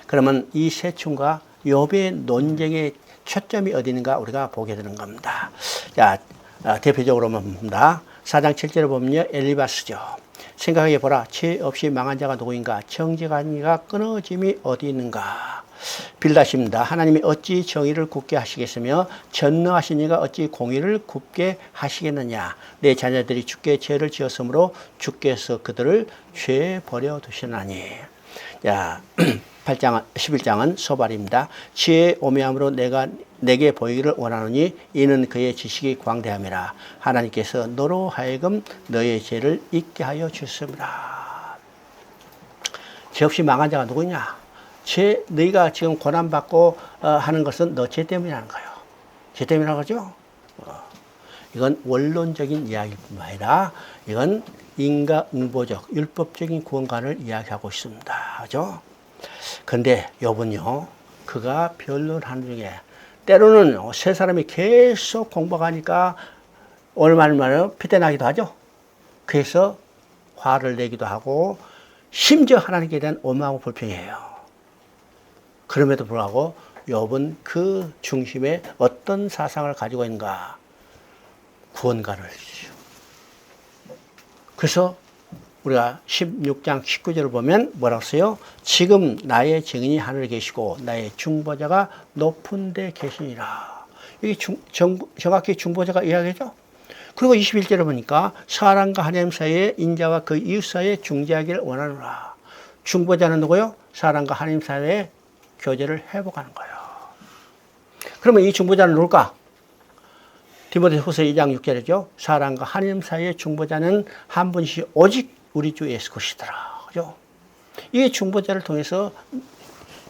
Speaker 1: 그러면 이 세 친구가 욥의 논쟁의 초점이 어디 있는가 우리가 보게 되는 겁니다. 자, 대표적으로 봅니다. 4장 7절을 보면요. 엘리바스죠. 생각해 보라. 죄 없이 망한 자가 누구인가? 정직한 이가 끊어짐이 어디 있는가? 빌다십니다. 하나님이 어찌 정의를 굳게 하시겠으며 전능하신 이가 어찌 공의를 굳게 하시겠느냐. 내 자녀들이 주께 죄를 지었으므로 주께서 그들을 죄에 버려두시나니. 자, 11장은 소발입니다. 지혜의 오묘함으로 내게 보이기를 원하노니 이는 그의 지식이 광대함이라. 하나님께서 너로 하여금 너의 죄를 잊게 하여 주셨습니다. 죄 없이 망한 자가 누구냐? 너희가 지금 고난받고 하는 것은 너 죄 때문이라는 거예요. 죄 때문이라는 거죠. 이건 원론적인 이야기뿐만 아니라 이건 인과응보적 율법적인 구원관을 이야기하고 있습니다. 그죠? 근데 욥은요, 그가 변론하는 중에 때로는 세 사람이 계속 공부하니까 얼마나 피대나기도 하죠. 그래서 화를 내기도 하고 심지어 하나님께 대한 원망하고 불평해요. 그럼에도 불구하고 욥은 그 중심에 어떤 사상을 가지고 있는가? 구원가를 주죠. 그래서 우리가 16장 19절을 보면 뭐라고 써요? 지금 나의 증인이 하늘에 계시고 나의 중보자가 높은 데 계시니라. 이게 정확히 중보자가 이야기죠. 그리고 21절을 보니까 사람과 하나님 사이에 인자와 그 이웃 사이에 중재하기를 원하노라. 중보자는 누구요? 사람과 하나님 사이에 교제를 회복하는 거예요. 그러면 이 중보자는 누굴까? 디모데후서 2장 6절이죠. 사람과 하나님 사이의 중보자는 한 분이시 오직 우리 주 예수 그리스도라. 그죠? 이 중보자를 통해서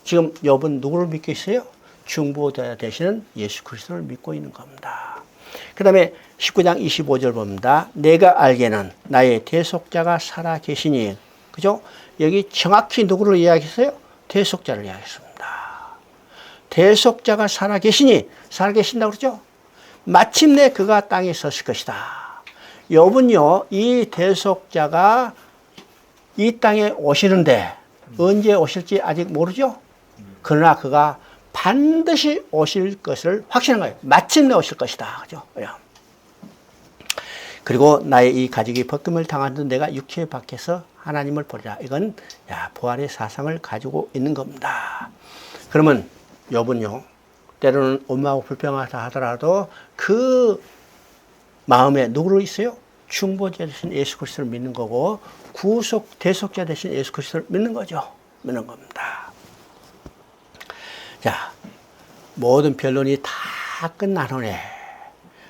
Speaker 1: 지금 욥은 누구를 믿고 있어요? 중보자 되시는 예수 그리스도를 믿고 있는 겁니다. 그 다음에 19장 25절 봅니다. 내가 알기에는 나의 대속자가 살아 계시니. 그죠? 여기 정확히 누구를 이야기했어요? 대속자를 이야기했습니다. 대속자가 살아 계시니, 살아 계신다고 그러죠? 마침내 그가 땅에 섰을 것이다. 욥은요, 이 대속자가 이 땅에 오시는데 언제 오실지 아직 모르죠. 그러나 그가 반드시 오실 것을 확신한 거예요. 마침내 오실 것이다. 그죠? 그리고 나의 이 가죽이 벗김을 당하던 내가 육체 밖에서 하나님을 보리라. 이건 부활의 사상을 가지고 있는 겁니다. 그러면 욥은요, 때로는 엄마하고 불평하다 하더라도 그 마음에 누구로 있어요? 중보자 대신 예수 그리스도를 믿는 거고 구속 대속자 대신 예수 그리스도를 믿는 거죠. 믿는 겁니다. 자, 모든 변론이 다 끝난 후에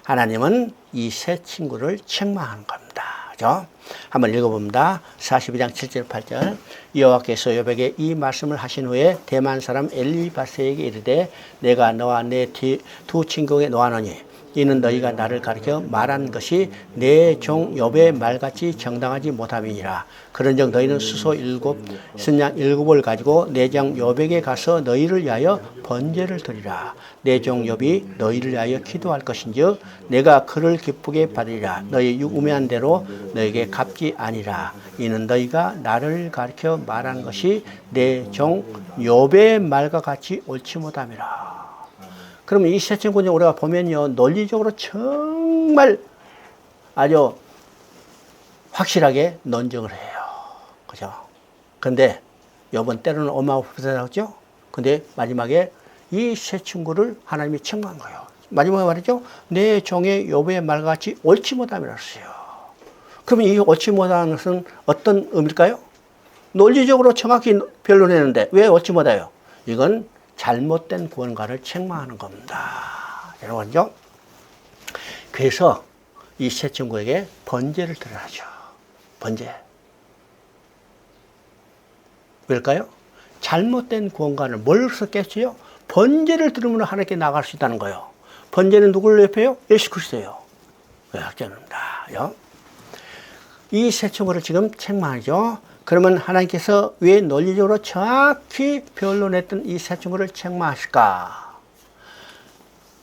Speaker 1: 하나님은 이 세 친구를 책망하는 겁니다. 그죠? 한번 읽어봅니다. 42장 7절 8절. 여호와께서 욥에게 이 말씀을 하신 후에 대만 사람 엘리바스에게 이르되 내가 너와 내 두 친구에게 노하노니 이는 너희가 나를 가리켜 말한 것이 내 종 욥의 말같이 정당하지 못함이니라. 그런즉 너희는 수소 7, 순양 7을 가지고 내 종 욥에게 가서 너희를 위하여 번제를 드리라. 내 종 욥이 너희를 위하여 기도할 것인즉 내가 그를 기쁘게 받으리라. 너희 우매한 대로 너에게 갚지 아니라. 이는 너희가 나를 가리켜 말한 것이 내 종 욥의 말과 같이 옳지 못함이라. 그러면 이 세 친구는 우리가 보면요, 논리적으로 정말 아주 확실하게 논증을 해요. 그죠? 근데 욥은 때로는 엄마하고 부부싸웠죠? 근데 마지막에 이 세 친구를 하나님이 책망한 거예요. 마지막에 말이죠. 내 종의 욥의 말같이 옳지 못함이라 했어요. 그러면 이 옳지 못하는 것은 어떤 의미일까요? 논리적으로 정확히 변론했는데 왜 옳지 못해요? 이건 잘못된 구원가를 책망하는 겁니다. 여러분죠? 그래서 이 세 친구에게 번제를 드려야죠. 번제. 왜일까요? 잘못된 구원관을 뭘로서 깼어요? 번제를 들으면 하나님께 나갈 수 있다는 거예요. 번제는 누구를 옆에요? 예수 그리스도예요. 학자입니다. 이 세 친구를 지금 책망하죠. 그러면 하나님께서 왜 논리적으로 정확히 변론했던 이 세 친구를 책망하실까?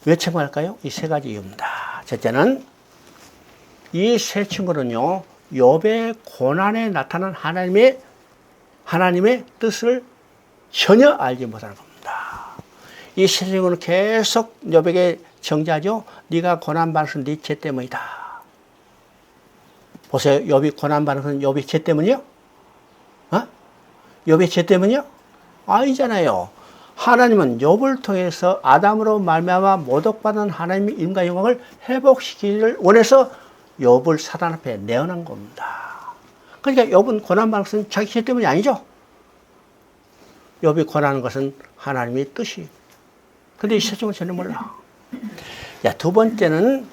Speaker 1: 왜 책망할까요? 이 세 가지 이유입니다. 첫째는 이 세 친구는요, 욥의 고난에 나타난 하나님의 뜻을 전혀 알지 못하는 겁니다. 이 세 친구는 계속 욥에게 정죄하죠. 네가 고난받은 것은 네 죄 때문이다. 보세요. 욥이 고난받은 것은 욥이 죄 때문이요? 욥의 죄 때문이요? 아니잖아요. 하나님은 욥을 통해서 아담으로 말미암아 모독받은 하나님의 인간 영광을 회복시키기를 원해서 욥을 사단 앞에 내어놓은 겁니다. 그러니까 욥은 고난받는 것은 자기 죄 때문이 아니죠. 욥이 고난하는 것은 하나님의 뜻이. 근데 이 세 친구는 전혀 몰라. 두 번째는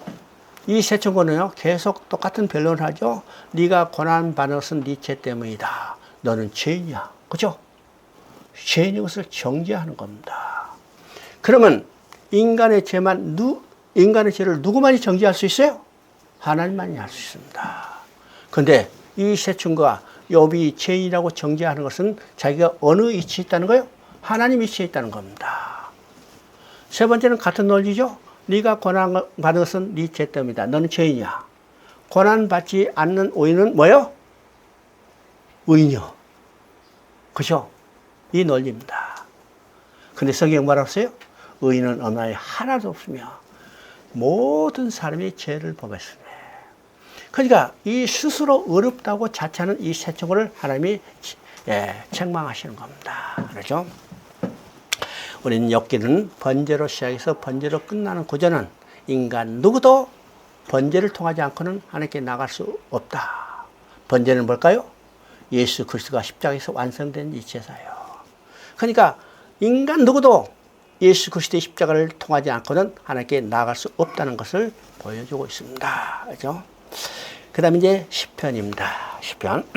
Speaker 1: 이 세 친구는요, 계속 똑같은 변론을 하죠. 네가 고난받는 것은 네 죄 때문이다. 너는 죄인이야. 그죠? 죄인인 것을 정죄하는 겁니다. 그러면 인간의 죄를 누구만이 정죄할 수 있어요? 하나님만이 할 수 있습니다. 그런데 이 세 친구가 욥이 죄인이라고 정죄하는 것은 자기가 어느 위치에 있다는 거예요? 하나님 위치에 있다는 겁니다. 세 번째는 같은 논리죠. 네가 고난받는 것은 네 죄 때문이다. 너는 죄인이야. 고난받지 않는 의인은 뭐예요? 의인이요. 그죠? 이 논리입니다. 근데 성경 뭐라고 했어요? 의인은 어느 날 하나도 없으며 모든 사람이 죄를 범했으며. 그러니까 이 스스로 어렵다고 자처하는 이 세 친구를 하나님이 책망하시는 겁니다. 그렇죠? 우리는 욥기는 번제로 시작해서 번제로 끝나는 구조는 인간 누구도 번제를 통하지 않고는 하나님께 나갈 수 없다. 번제는 뭘까요? 예수 그리스도가 십자가에서 완성된 이 제사예요. 그러니까 인간 누구도 예수 그리스도의 십자가를 통하지 않고는 하나님께 나아갈 수 없다는 것을 보여주고 있습니다. 그렇죠? 그 다음에 이제 시편입니다. 시편.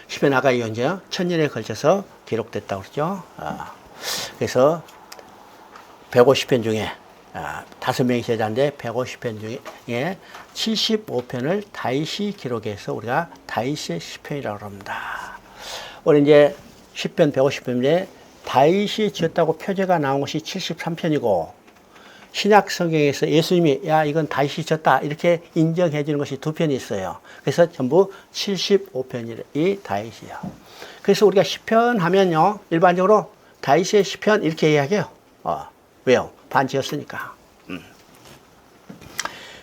Speaker 1: 시편 아까 이제 1000년에 걸쳐서 기록됐다고 그러죠. 그래서 150편 중에 5명이 제자인데 150편 중에 75편을 다윗이 기록해서 우리가 다윗의 시편이라고 합니다. 우리 이제 시편 150편에 다윗이 지었다고 표제가 나온 것이 73편이고 신약 성경에서 예수님이 야 이건 다윗이 졌다 이렇게 인정해 주는 것이 두 편이 있어요. 그래서 전부 75편이 다윗이에요. 그래서 우리가 시편 하면요 일반적으로 다윗의 시편 이렇게 이야기해요. 왜요? 반지었으니까.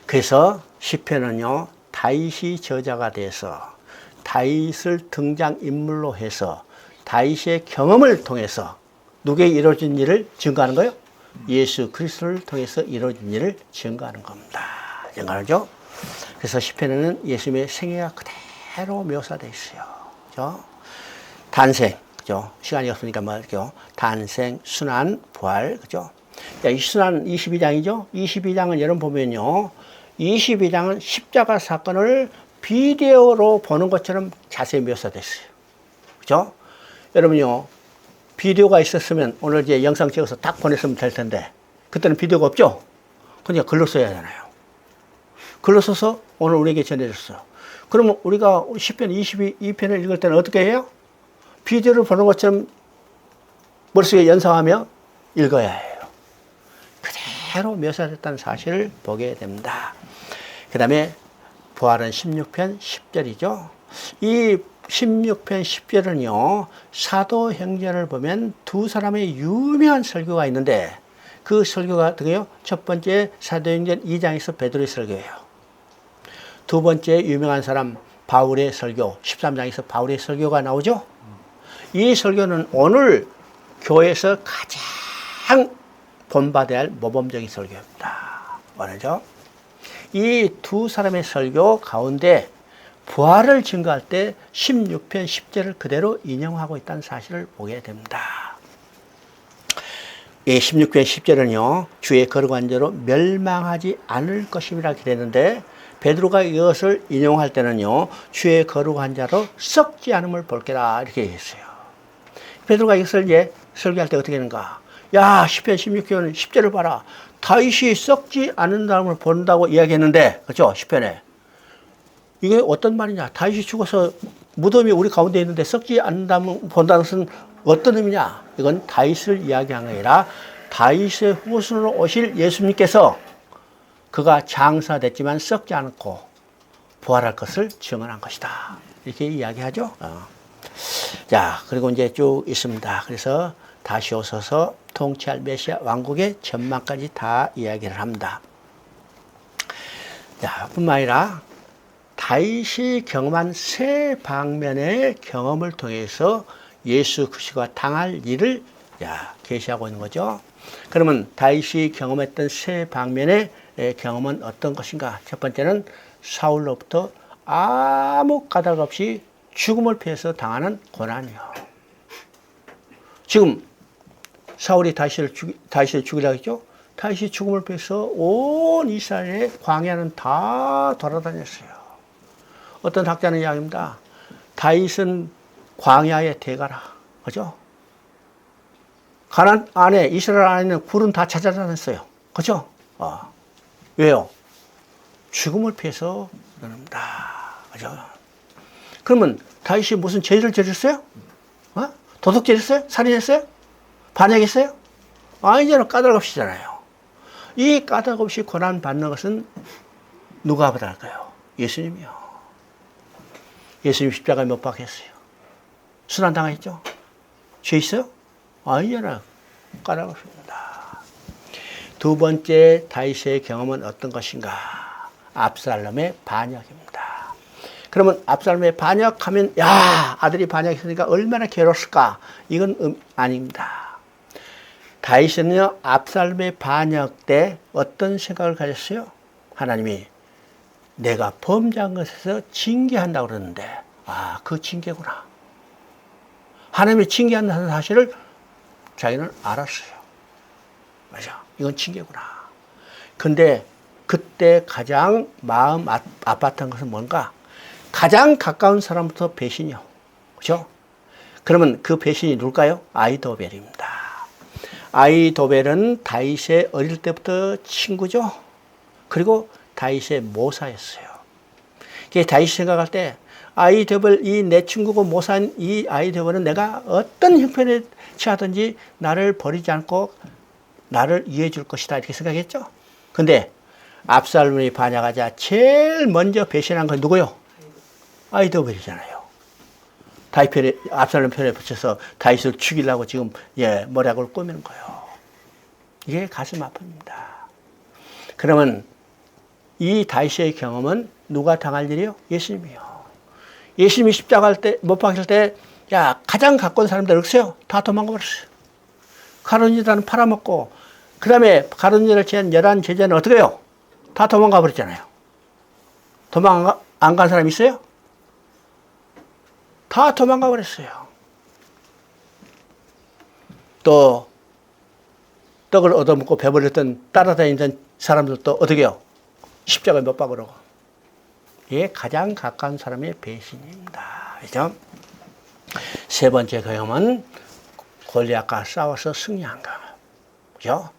Speaker 1: 그래서 시편은요 다윗이 저자가 돼서 다윗을 등장인물로 해서 다윗의 경험을 통해서 누구에게 이루어진 일을 증거하는 거예요? 예수 그리스도를 통해서 이루어진 일을 증거하는 겁니다. 증거하죠? 그래서 시편에는 예수님의 생애가 그대로 묘사되어 있어요. 그죠? 탄생, 그죠? 시간이 없으니까 말이죠. 탄생, 순환, 부활, 그죠? 이 순환 22장이죠? 22장은 여러분 보면요. 22장은 십자가 사건을 비디오로 보는 것처럼 자세히 묘사됐어요. 그죠? 여러분요. 비디오가 있었으면 오늘 이제 영상 찍어서 딱 보냈으면 될 텐데 그때는 비디오가 없죠? 그러니까 글로 써야 하잖아요. 글로 써서 오늘 우리에게 전해줬어요. 그러면 우리가 시편 22편을 읽을 때는 어떻게 해요? 비디오를 보는 것처럼 머릿속에 연상하며 읽어야 해요. 그대로 묘사됐다는 사실을 보게 됩니다. 그 다음에 부활은 16편 10절이죠. 이 16편 10절은요, 사도행전을 보면 두 사람의 유명한 설교가 있는데, 그 설교가 어떻게요? 첫 번째 사도행전 2장에서 베드로의 설교예요. 두 번째 유명한 사람 바울의 설교, 13장에서 바울의 설교가 나오죠? 이 설교는 오늘 교회에서 가장 본받아야 할 모범적인 설교입니다. 뭐죠? 이 두 사람의 설교 가운데 부활을 증거할 때 16편 10절을 그대로 인용하고 있다는 사실을 보게 됩니다. 이 16편 10절은요. 주의 거룩한 자로 멸망하지 않을 것임이라 그랬는데 베드로가 이것을 인용할 때는요. 주의 거룩한 자로 썩지 않음을 볼게라 이렇게 했어요. 베드로가 이것을 이제 설교할 때 어떻게 하는가? 야 10편 16편 10절을 봐라. 다윗이 썩지 않는다는 본다고 이야기했는데 그렇죠? 10편에. 이게 어떤 말이냐? 다윗이 죽어서 무덤이 우리 가운데 있는데 썩지 않는다면 본다는 것은 어떤 의미냐? 이건 다윗을 이야기한 게 아니라 다윗의 후손으로 오실 예수님께서 그가 장사됐지만 썩지 않고 부활할 것을 증언한 것이다. 이렇게 이야기하죠. 자, 그리고 이제 쭉 있습니다. 그래서 다시 오셔서 통치할 메시아 왕국의 전망까지 다 이야기를 합니다. 자, 뿐만 아니라 다윗이 경험한 세 방면의 경험을 통해서 예수 그리스도가 당할 일을 계시하고 있는 거죠. 그러면 다윗이 경험했던 세 방면의 경험은 어떤 것인가? 첫 번째는 사울로부터 아무 까닭 없이 죽음을 피해서 당하는 고난이요. 지금 사울이 다윗을 죽이려고 했죠. 다윗이 죽음을 피해서 온 이스라엘의 광야는 다 돌아다녔어요. 어떤 학자는 이야기합니다. 다윗은 광야의 대가라. 그죠? 가나안 안에, 이스라엘 안에는 굴은 다 찾아다녔어요. 그죠? 왜요? 죽음을 피해서 그럽니다. 그죠? 그러면 다윗이 무슨 죄를 저질렀어요? 도둑 저질렀어요? 살인했어요? 반역했어요? 아니잖아요. 까닭 없이잖아요. 이 까닭 없이 고난 받는 것은 누가 받을까요? 예수님이요. 예수님 십자가에 못 박혔어요. 순환당했죠? 죄 있어요? 아니잖아요. 까닭 없습니다. 두 번째 다윗의 경험은 어떤 것인가? 압살롬의 반역입니다. 그러면 압살롬의 반역하면 야 아들이 반역했으니까 얼마나 괴로웠을까? 이건 아닙니다. 다윗은요 압살롬의 반역 때 어떤 생각을 가졌어요? 하나님이 내가 범죄한 것에서 징계한다고 그러는데 그 징계구나. 하나님이 징계한다는 사실을 자기는 알았어요. 맞아. 이건 징계구나. 근데 그때 가장 마음 아팠던 것은 뭔가? 가장 가까운 사람부터 배신이요. 그죠? 그러면 그 배신이 누굴까요? 아히도벨입니다. 아히도벨은 다윗의 어릴 때부터 친구죠. 그리고 다윗의 모사였어요. 다윗이 생각할 때 아히도벨 이 내 친구고 모사인 이 아히도벨은 내가 어떤 형편에 처하든지 나를 버리지 않고 나를 이해해 줄 것이다 이렇게 생각했죠. 근데 압살롬이 반역하자 제일 먼저 배신한 건 누구요? 아히도벨이잖아요. 압살롬 편에 붙여서 다윗을 죽이려고 지금 머리약을 꾸미는 거예요. 이게 가슴 아픕니다. 그러면 이 다윗의 경험은 누가 당할 일이요? 예수님이요. 예수님이 십자가 못 박힐 때 가장 가까운 사람들 없어요. 다 도망가 버렸어요. 가룟 유다는 팔아먹고 그 다음에 가룟 유다를 제한 11 제자는 어떻게 해요? 다 도망가 버렸잖아요. 도망 안 간 사람 있어요? 다 도망가 버렸어요. 또 떡을 얻어먹고 배불렸던 따라다니던 사람들도 어떻게 해요? 십자가에 못 박으라고. 이게 가장 가까운 사람의 배신입니다. 그죠? 세 번째 경험은 골리앗과 싸워서 승리한 경험. 그죠?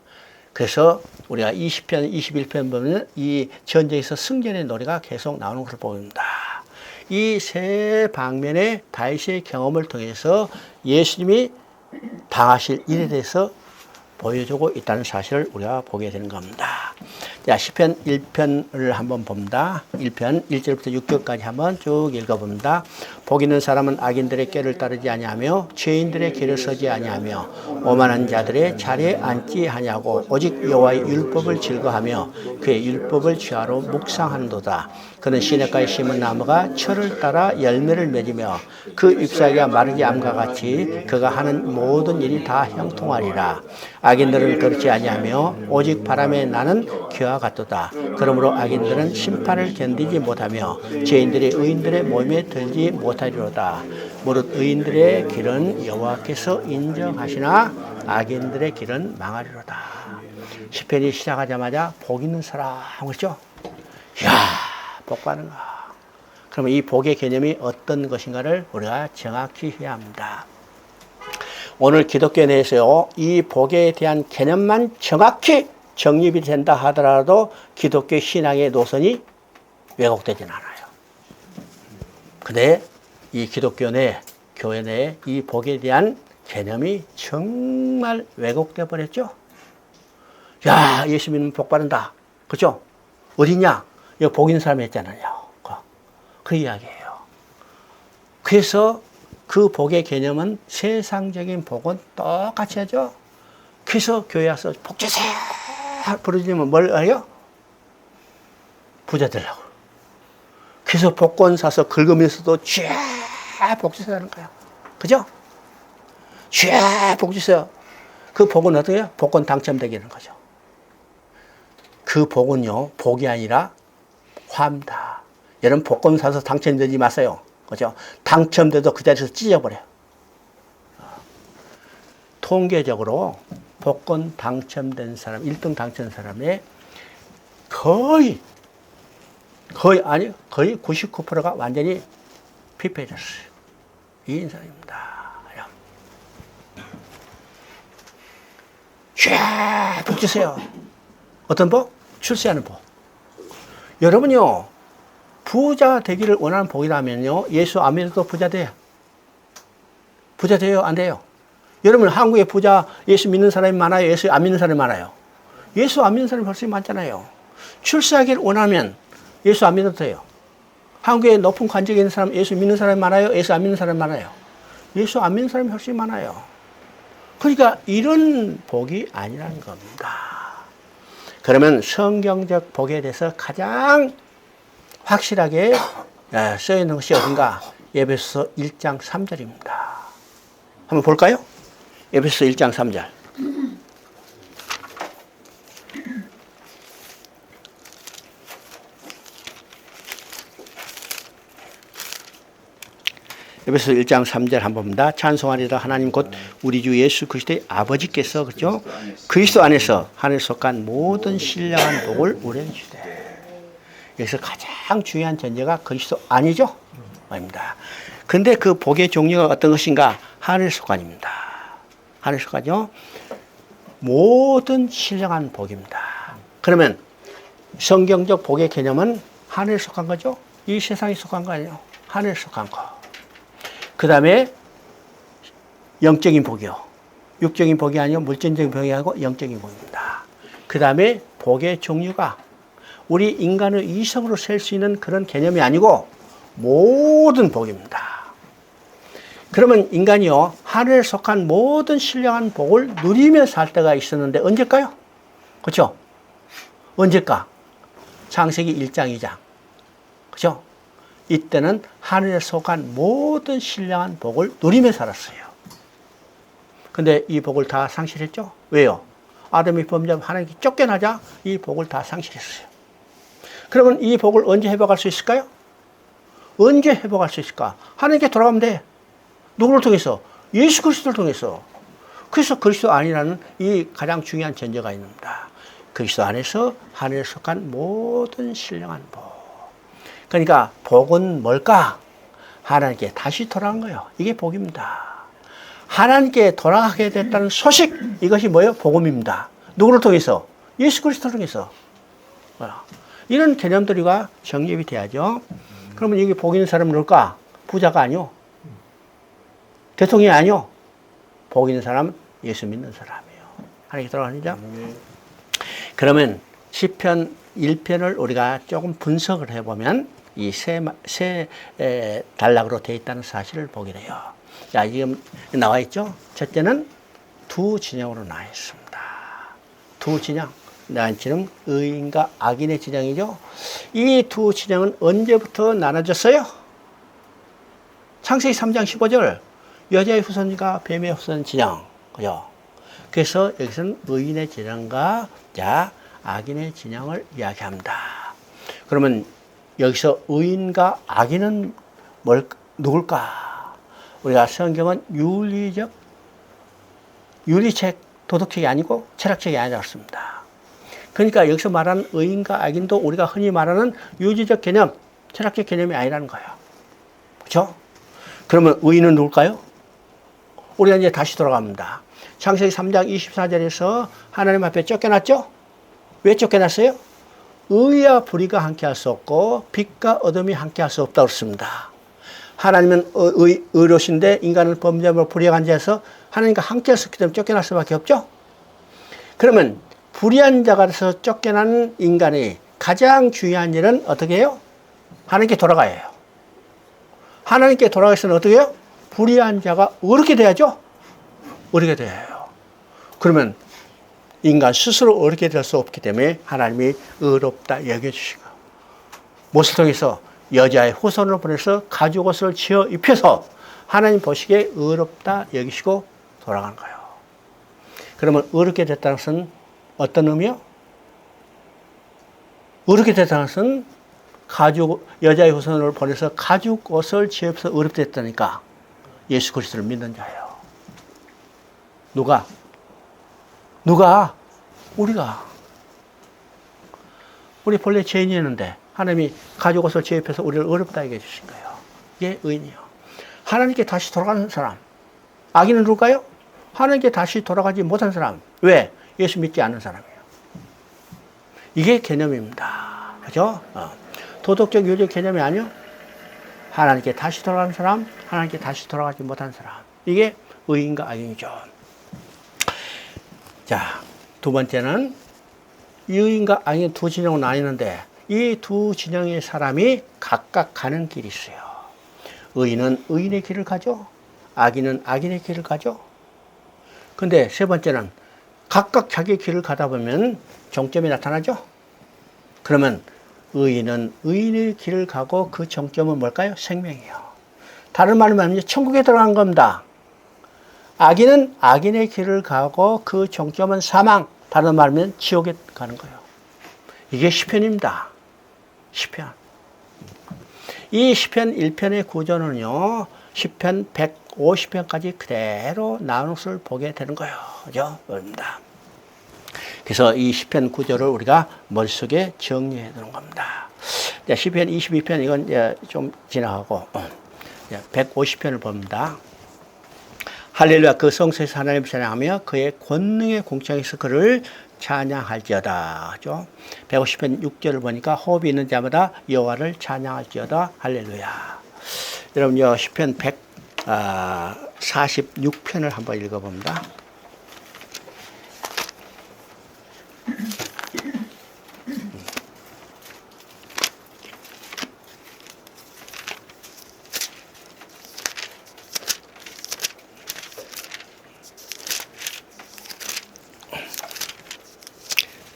Speaker 1: 그래서 우리가 20편, 21편 보면 이 전쟁에서 승전의 노래가 계속 나오는 것을 보입니다. 이 세 방면의 다윗의 경험을 통해서 예수님이 당하실 일에 대해서 보여주고 있다는 사실을 우리가 보게 되는 겁니다. 자, 시편 1편을 한번 봅니다. 1편 1절부터 6절까지 한번 쭉 읽어봅니다. 복 있는 사람은 악인들의 꾀를 따르지 아니하며 죄인들의 길을 서지 아니하며 오만한 자들의 자리에 앉지 아니하고 오직 여호와의 율법을 즐거하며 그의 율법을 취하로 묵상하는도다. 그는 시냇가에 심은 나무가 철을 따라 열매를 맺으며 그 잎사귀가 마르지 않음과 같이 그가 하는 모든 일이 다 형통하리라. 악인들은 그렇지 아니하며 오직 바람에 나는 기와 같도다. 그러므로 악인들은 심판을 견디지 못하며 죄인들이 의인들의 몸에 들지 못하리로다. 무릇 의인들의 길은 여호와께서 인정하시나 악인들의 길은 망하리로다. 시편이 시작하자마자 복 있는 사람 그렇죠? 이야, 복 받는 거. 그러면 이 복의 개념이 어떤 것인가를 우리가 정확히 해야 합니다. 오늘 기독교 내에서요, 이 복에 대한 개념만 정확히 정립이 된다 하더라도 기독교 신앙의 노선이 왜곡되진 않아요. 근데 이 기독교 내, 교회 내에 이 복에 대한 개념이 정말 왜곡돼 버렸죠. 야, 예수 믿으면 복 받는다. 그렇죠? 어디냐? 여기 복 있는 사람이 했잖아요. 그 이야기예요. 그래서 그 복의 개념은 세상적인 복은 똑같이 하죠. 그래서 교회 와서 복 주세요 부르짖으면 뭘 해요? 부자 되려고. 그래서 복권 사서 긁으면서도 쥐야 복 주세요 하는 거예요. 그죠? 쥐야 복 주세요. 그 복은 어떻게 해요? 복권 당첨되게 하는 거죠. 그 복은요, 복이 아니라 화입니다. 여러분 복권 사서 당첨되지 마세요. 그죠? 당첨돼도 그 자리에서 찢어버려요. 통계적으로 복권 당첨된 사람, 1등 당첨된 사람의 거의 99%가 완전히 피폐해졌어요. 이 인상입니다. 쫙 복 주세요. 어떤 복? 출세하는 복. 여러분요, 부자 되기를 원하는 복이라면요, 예수 안 믿어도 부자 돼요. 부자 돼요? 안 돼요? 여러분, 한국에 부자, 예수 믿는 사람이 많아요? 예수 안 믿는 사람이 많아요? 예수 안 믿는 사람이 훨씬 많잖아요. 출세하기를 원하면 예수 안 믿어도 돼요. 한국에 높은 관직에 있는 사람, 예수 믿는 사람이 많아요? 예수 안 믿는 사람이 많아요? 예수 안 믿는 사람이 훨씬 많아요. 그러니까 이런 복이 아니라는 겁니다. 그러면 성경적 복에 대해서 가장 확실하게 써 있는 것이 어딘가? 에베소서 1장 3절입니다. 한번 볼까요? 에베소서 1장 3절. 에베소서 1장 3절 한번 봅니다. 찬송하리라 하나님 곧 우리 주 예수 그리스도의 아버지께서 그렇죠? 그리스도 안에서 하늘 속한 모든 신령한 복을 우리에게 주시되. 여기서 가장 중요한 전제가 그리스도 아니죠? 아닙니다. 근데 그 복의 종류가 어떤 것인가? 하늘 속한입니다. 하늘 속한요. 모든 신령한 복입니다. 그러면 성경적 복의 개념은 하늘 속한 거죠? 이 세상에 속한 거 아니에요. 하늘 속한 거. 그 다음에 영적인 복이요. 육적인 복이 아니고 물질적인 복이 아니고 영적인 복입니다. 그 다음에 복의 종류가 우리 인간의 이성으로 셀 수 있는 그런 개념이 아니고 모든 복입니다. 그러면 인간이요, 하늘에 속한 모든 신령한 복을 누리며 살 때가 있었는데 언제일까요? 그렇죠? 언제일까? 창세기 1장, 2장. 그렇죠? 이때는 하늘에 속한 모든 신령한 복을 누리며 살았어요. 근데 이 복을 다 상실했죠? 왜요? 아담이 범죄하면 하나님께 쫓겨나자 이 복을 다 상실했어요. 그러면 이 복을 언제 회복할 수 있을까요? 언제 회복할 수 있을까? 하나님께 돌아가면 돼. 누구를 통해서? 예수 그리스도를 통해서. 그래서 그리스도 안이라는 이 가장 중요한 전제가 있습니다. 그리스도 안에서 하늘에 속한 모든 신령한 복. 그러니까 복은 뭘까? 하나님께 다시 돌아간 거예요. 이게 복입니다. 하나님께 돌아가게 됐다는 소식, 이것이 뭐예요? 복음입니다. 누구를 통해서? 예수 그리스도를 통해서. 이런 개념들과 정립이 돼야죠. 그러면 여기 복 있는 사람은 누굴까? 부자가 아니요. 대통령이 아니요. 복 있는 사람은 예수 믿는 사람이에요. 하나님께 돌아가니까. 그러면 시편 1편을 우리가 조금 분석을 해보면 이 세 단락으로 되어 있다는 사실을 보게 돼요. 자, 지금 나와 있죠? 첫째는 두 진영으로 나와 있습니다. 두 진영. 지금 의인과 악인의 진영이죠. 이 두 진영은 언제부터 나눠졌어요? 창세기 3장 15절. 여자의 후손과 뱀의 후손 진영. 그죠? 그래서 여기서는 의인의 진영과 악인의 진영을 이야기합니다. 그러면 여기서 의인과 악인은 누굴까? 우리가 성경은 윤리책, 도덕책이 아니고 철학책이 아니었습니다. 그러니까 여기서 말하는 의인과 악인도 우리가 흔히 말하는 유지적 개념, 철학적 개념이 아니라는 거예요. 그렇죠? 그러면 의인은 누굴까요? 우리가 이제 다시 돌아갑니다. 창세기 3장 24절에서 하나님 앞에 쫓겨났죠? 왜 쫓겨났어요? 의와 불의가 함께할 수 없고 빛과 어둠이 함께할 수 없다고 그랬습니다. 하나님은 의로우신데 인간은 범죄함으로 불의한 자에서 하나님과 함께할 수 없기 때문에 쫓겨날 수밖에 없죠. 그러면 불의한 자가 돼서 쫓겨난 인간이 가장 중요한 일은 어떻게 해요? 하나님께 돌아가야 해요. 하나님께 돌아가서는 어떻게 해요? 불의한 자가 어렵게 돼야죠. 어렵게 돼야 해요. 그러면 인간 스스로 어렵게 될 수 없기 때문에 하나님이 의롭다 여겨주시고 무엇을 통해서 여자의 후손을 보내서 가죽옷을 지어 입혀서 하나님 보시기에 의롭다 여기시고 돌아가는 거예요. 그러면 의롭게 됐다는 것은 어떤 의미요? 의롭게 됐다는 것은 여자의 후손을 보내서 가죽옷을 지어 입혀서 의롭게 됐다니까 예수 그리스도를 믿는 자예요. 누가? 우리가. 우리 본래 죄인이었는데 하나님이 가죽옷을 지어 입혀서 우리를 의롭다 하게 해주신 거예요. 이게 의인이요. 하나님께 다시 돌아가는 사람. 악인은 누굴까요? 하나님께 다시 돌아가지 못한 사람. 왜? 예수 믿지 않는 사람이에요. 이게 개념입니다. 그죠? 도덕적 윤리 개념이 아니요. 하나님께 다시 돌아가는 사람, 하나님께 다시 돌아가지 못한 사람. 이게 의인과 악인이죠. 자, 두 번째는 의인과 악인 두 진영으로 나뉘는데 이 두 진영의 사람이 각각 가는 길이 있어요. 의인은 의인의 길을 가죠. 악인은 악인의 길을 가죠. 근데 세 번째는 각각 자기 길을 가다 보면 정점이 나타나죠. 그러면 의인은 의인의 길을 가고 그 정점은 뭘까요? 생명이에요. 다른 말로 말하면 천국에 들어간 겁니다. 악인은 악인의 길을 가고 그 정점은 사망, 다른 말로 하면 지옥에 가는 거예요. 이게 시편입니다. 시편. 이 시편 1편의 구조는요, 시편 150편까지 그대로 나눈 것을 보게 되는 거예요. 그죠? 그렇습니다. 그래서 이 시편 구조를 우리가 머릿속에 정리해 두는 겁니다. 시편 22편, 이건 이제 좀 지나가고, 150편을 봅니다. 할렐루야, 그 성소에서 하나님을 찬양하며 그의 권능의 공창에서 그를 찬양할지어다. 그죠? 150편 6절을 보니까 호흡이 있는 자마다 여호와를 찬양할지어다. 할렐루야. 여러분, 시편 146편을 한번 읽어봅니다.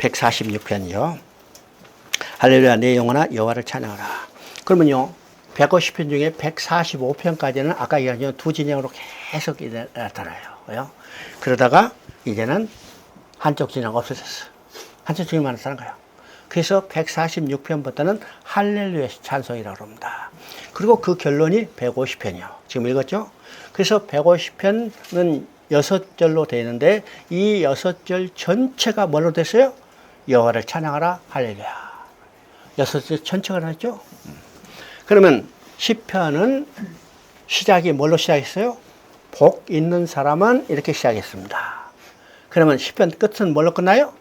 Speaker 1: 146편이요. 할렐루야 내 영혼아 여호와를 찬양하라. 그러면요 150편 중에 145편까지는 아까 얘기한 두 진영으로 계속 나타나요. 그러다가 이제는 한쪽 진영 없어졌어. 한쪽 진영만 나타난 거예요. 그래서 146편부터는 할렐루야 찬송이라고 합니다. 그리고 그 결론이 150편이요. 지금 읽었죠? 그래서 150편은 6절로 되는데 이 6절 전체가 뭘로 됐어요? 여호와를 찬양하라 할렐루야. 6절 전체가 나왔죠? 그러면 10편은 시작이 뭘로 시작했어요? 복 있는 사람은 이렇게 시작했습니다. 그러면 10편 끝은 뭘로 끝나요?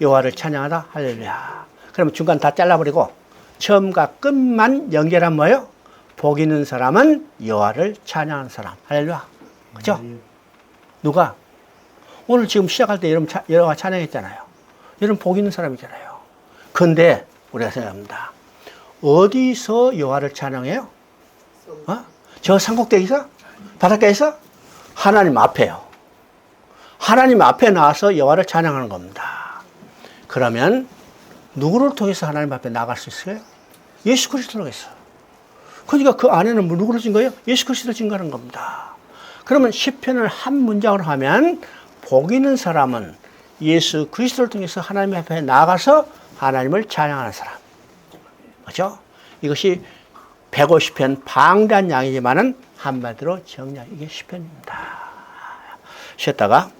Speaker 1: 여호와를 찬양하라 할렐루야. 그러면 중간 다 잘라버리고 처음과 끝만 연결한 뭐예요? 복 있는 사람은 여호와를 찬양하는 사람 할렐루야. 그죠? 누가? 오늘 지금 시작할 때 여러분 여호와 찬양했잖아요. 여러분 복 있는 사람이잖아요. 근데 우리가 생각합니다. 어디서 여호와를 찬양해요? 저 산꼭대기에서? 바닷가에서? 하나님 앞에요. 하나님 앞에 나와서 여호와를 찬양하는 겁니다. 그러면 누구를 통해서 하나님 앞에 나갈 수 있어요? 예수 그리스도로 통해서. 그러니까 그 안에는 누구를 진 거예요? 예수 그리스도를 증거하는 겁니다. 그러면 10편을 한 문장으로 하면 복 있는 사람은 예수 그리스도를 통해서 하나님 앞에 나가서 하나님을 찬양하는 사람. 그렇죠? 이것이 150편 방대한 양이지만은 한마디로 정리하기 이게 10편입니다. 쉬었다가